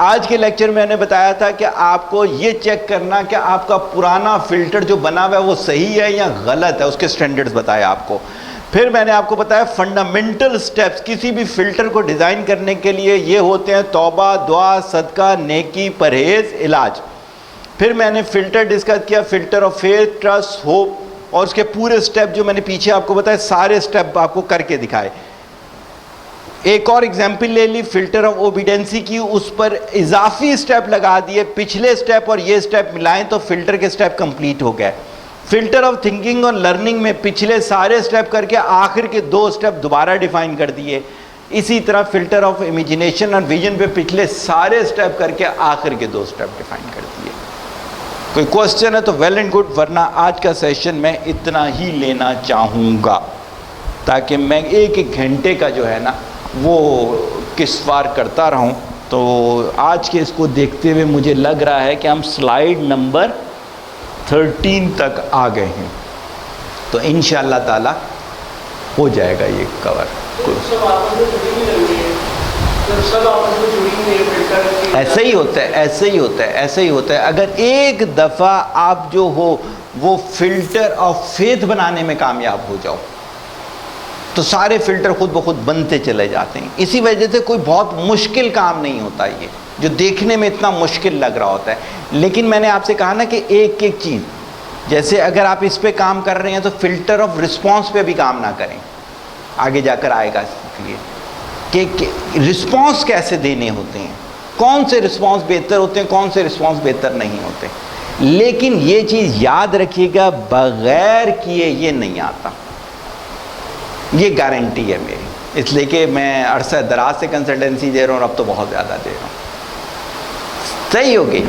آج کے لیکچر میں نے بتایا تھا کہ آپ کو یہ چیک کرنا کہ آپ کا پرانا فلٹر جو بنا ہوا ہے وہ صحیح ہے یا غلط ہے، اس کے سٹینڈرڈز بتائے آپ کو۔ پھر میں نے آپ کو بتایا فنڈامنٹل سٹیپس کسی بھی فلٹر کو ڈیزائن کرنے کے لیے یہ ہوتے ہیں: توبہ، دعا، صدقہ، نیکی، پرہیز، علاج۔ پھر میں نے فلٹر ڈسکس کیا، filter of faith, trust, hope, اور اس کے پورے سٹیپ جو میں نے پیچھے آپ کو بتایا سارے سٹیپ آپ کو کر کے دکھائے۔ ایک اور ایگزامپل لے لی فلٹر آف اوبیڈینسی کی، اس پر اضافی سٹیپ لگا دیے، پچھلے سٹیپ اور یہ سٹیپ ملائیں تو فلٹر کے سٹیپ کمپلیٹ ہو گئے۔ فلٹر آف تھنکنگ اور لرننگ میں پچھلے سارے سٹیپ کر کے آخر کے 2 سٹیپ دوبارہ ڈیفائن کر دیے۔ اسی طرح فلٹر آف امیجنیشن اور ویژن پہ پچھلے سارے سٹیپ کر کے آخر کے 2 سٹیپ ڈیفائن کر دیے۔ کوئی کوسچن ہے تو ویل اینڈ گڈ، ورنہ آج کا سیشن میں اتنا ہی لینا چاہوں گا تاکہ میں 1 گھنٹے کا جو ہے نا وہ کسوار کرتا رہوں۔ تو آج کے اس کو دیکھتے ہوئے مجھے لگ رہا ہے کہ ہم سلائیڈ نمبر 13 تک آ گئے ہیں، تو انشاءاللہ تعالی ہو جائے گا یہ کور۔ ایسے ہی ہوتا ہے، ایسے ہی ہوتا ہے، ایسے ہی ہوتا ہے۔ اگر ایک دفعہ آپ جو ہو وہ فلٹر آف فیتھ بنانے میں کامیاب ہو جاؤ تو سارے فلٹر خود بخود بنتے چلے جاتے ہیں۔ اسی وجہ سے کوئی بہت مشکل کام نہیں ہوتا یہ جو دیکھنے میں اتنا مشکل لگ رہا ہوتا ہے۔ لیکن میں نے آپ سے کہا نا کہ ایک ایک چیز جیسے اگر آپ اس پہ کام کر رہے ہیں تو فلٹر آف رسپانس پہ بھی کام نہ کریں، آگے جا کر آئے گا اس لیے کہ رسپانس کیسے دینے ہوتے ہیں، کون سے رسپانس بہتر ہوتے ہیں، کون سے رسپانس بہتر نہیں ہوتے. لیکن یہ چیز یاد رکھیے گا، بغیر کیے یہ نہیں آتا، یہ گارنٹی ہے میری، اس لیے کہ میں عرصہ دراز سے کنسلٹنسی دے رہا ہوں اور اب تو بہت زیادہ دے رہا ہوں. صحیح ہو گئی.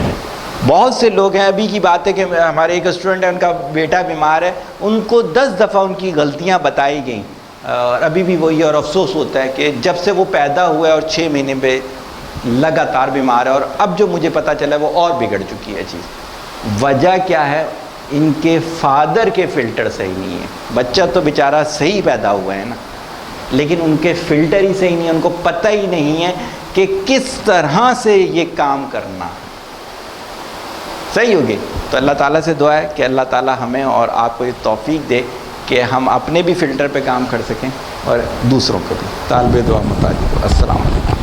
بہت سے لوگ ہیں، ابھی کی بات ہے کہ ہمارے ایک اسٹوڈنٹ ہے، ان کا بیٹا بیمار ہے، ان کو 10 دفعہ ان کی غلطیاں بتائی گئیں اور ابھی بھی وہی، اور افسوس ہوتا ہے کہ جب سے وہ پیدا ہوا ہے اور 6 مہینے پہ لگاتار بیمار ہے، اور اب جو مجھے پتہ چلا ہے وہ اور بگڑ چکی ہے چیز. وجہ کیا ہے؟ ان کے فادر کے فلٹر صحیح نہیں ہے. بچہ تو بیچارہ صحیح پیدا ہوا ہے نا، لیکن ان کے فلٹر ہی صحیح نہیں ہے، ان کو پتہ ہی نہیں ہے کہ کس طرح سے یہ کام کرنا. صحیح ہوگی. تو اللہ تعالیٰ سے دعا ہے کہ اللہ تعالیٰ ہمیں اور آپ کو یہ توفیق دے کہ ہم اپنے بھی فلٹر پہ کام کر سکیں اور دوسروں کو بھی. طالب دعا محتاج. السلام علیکم.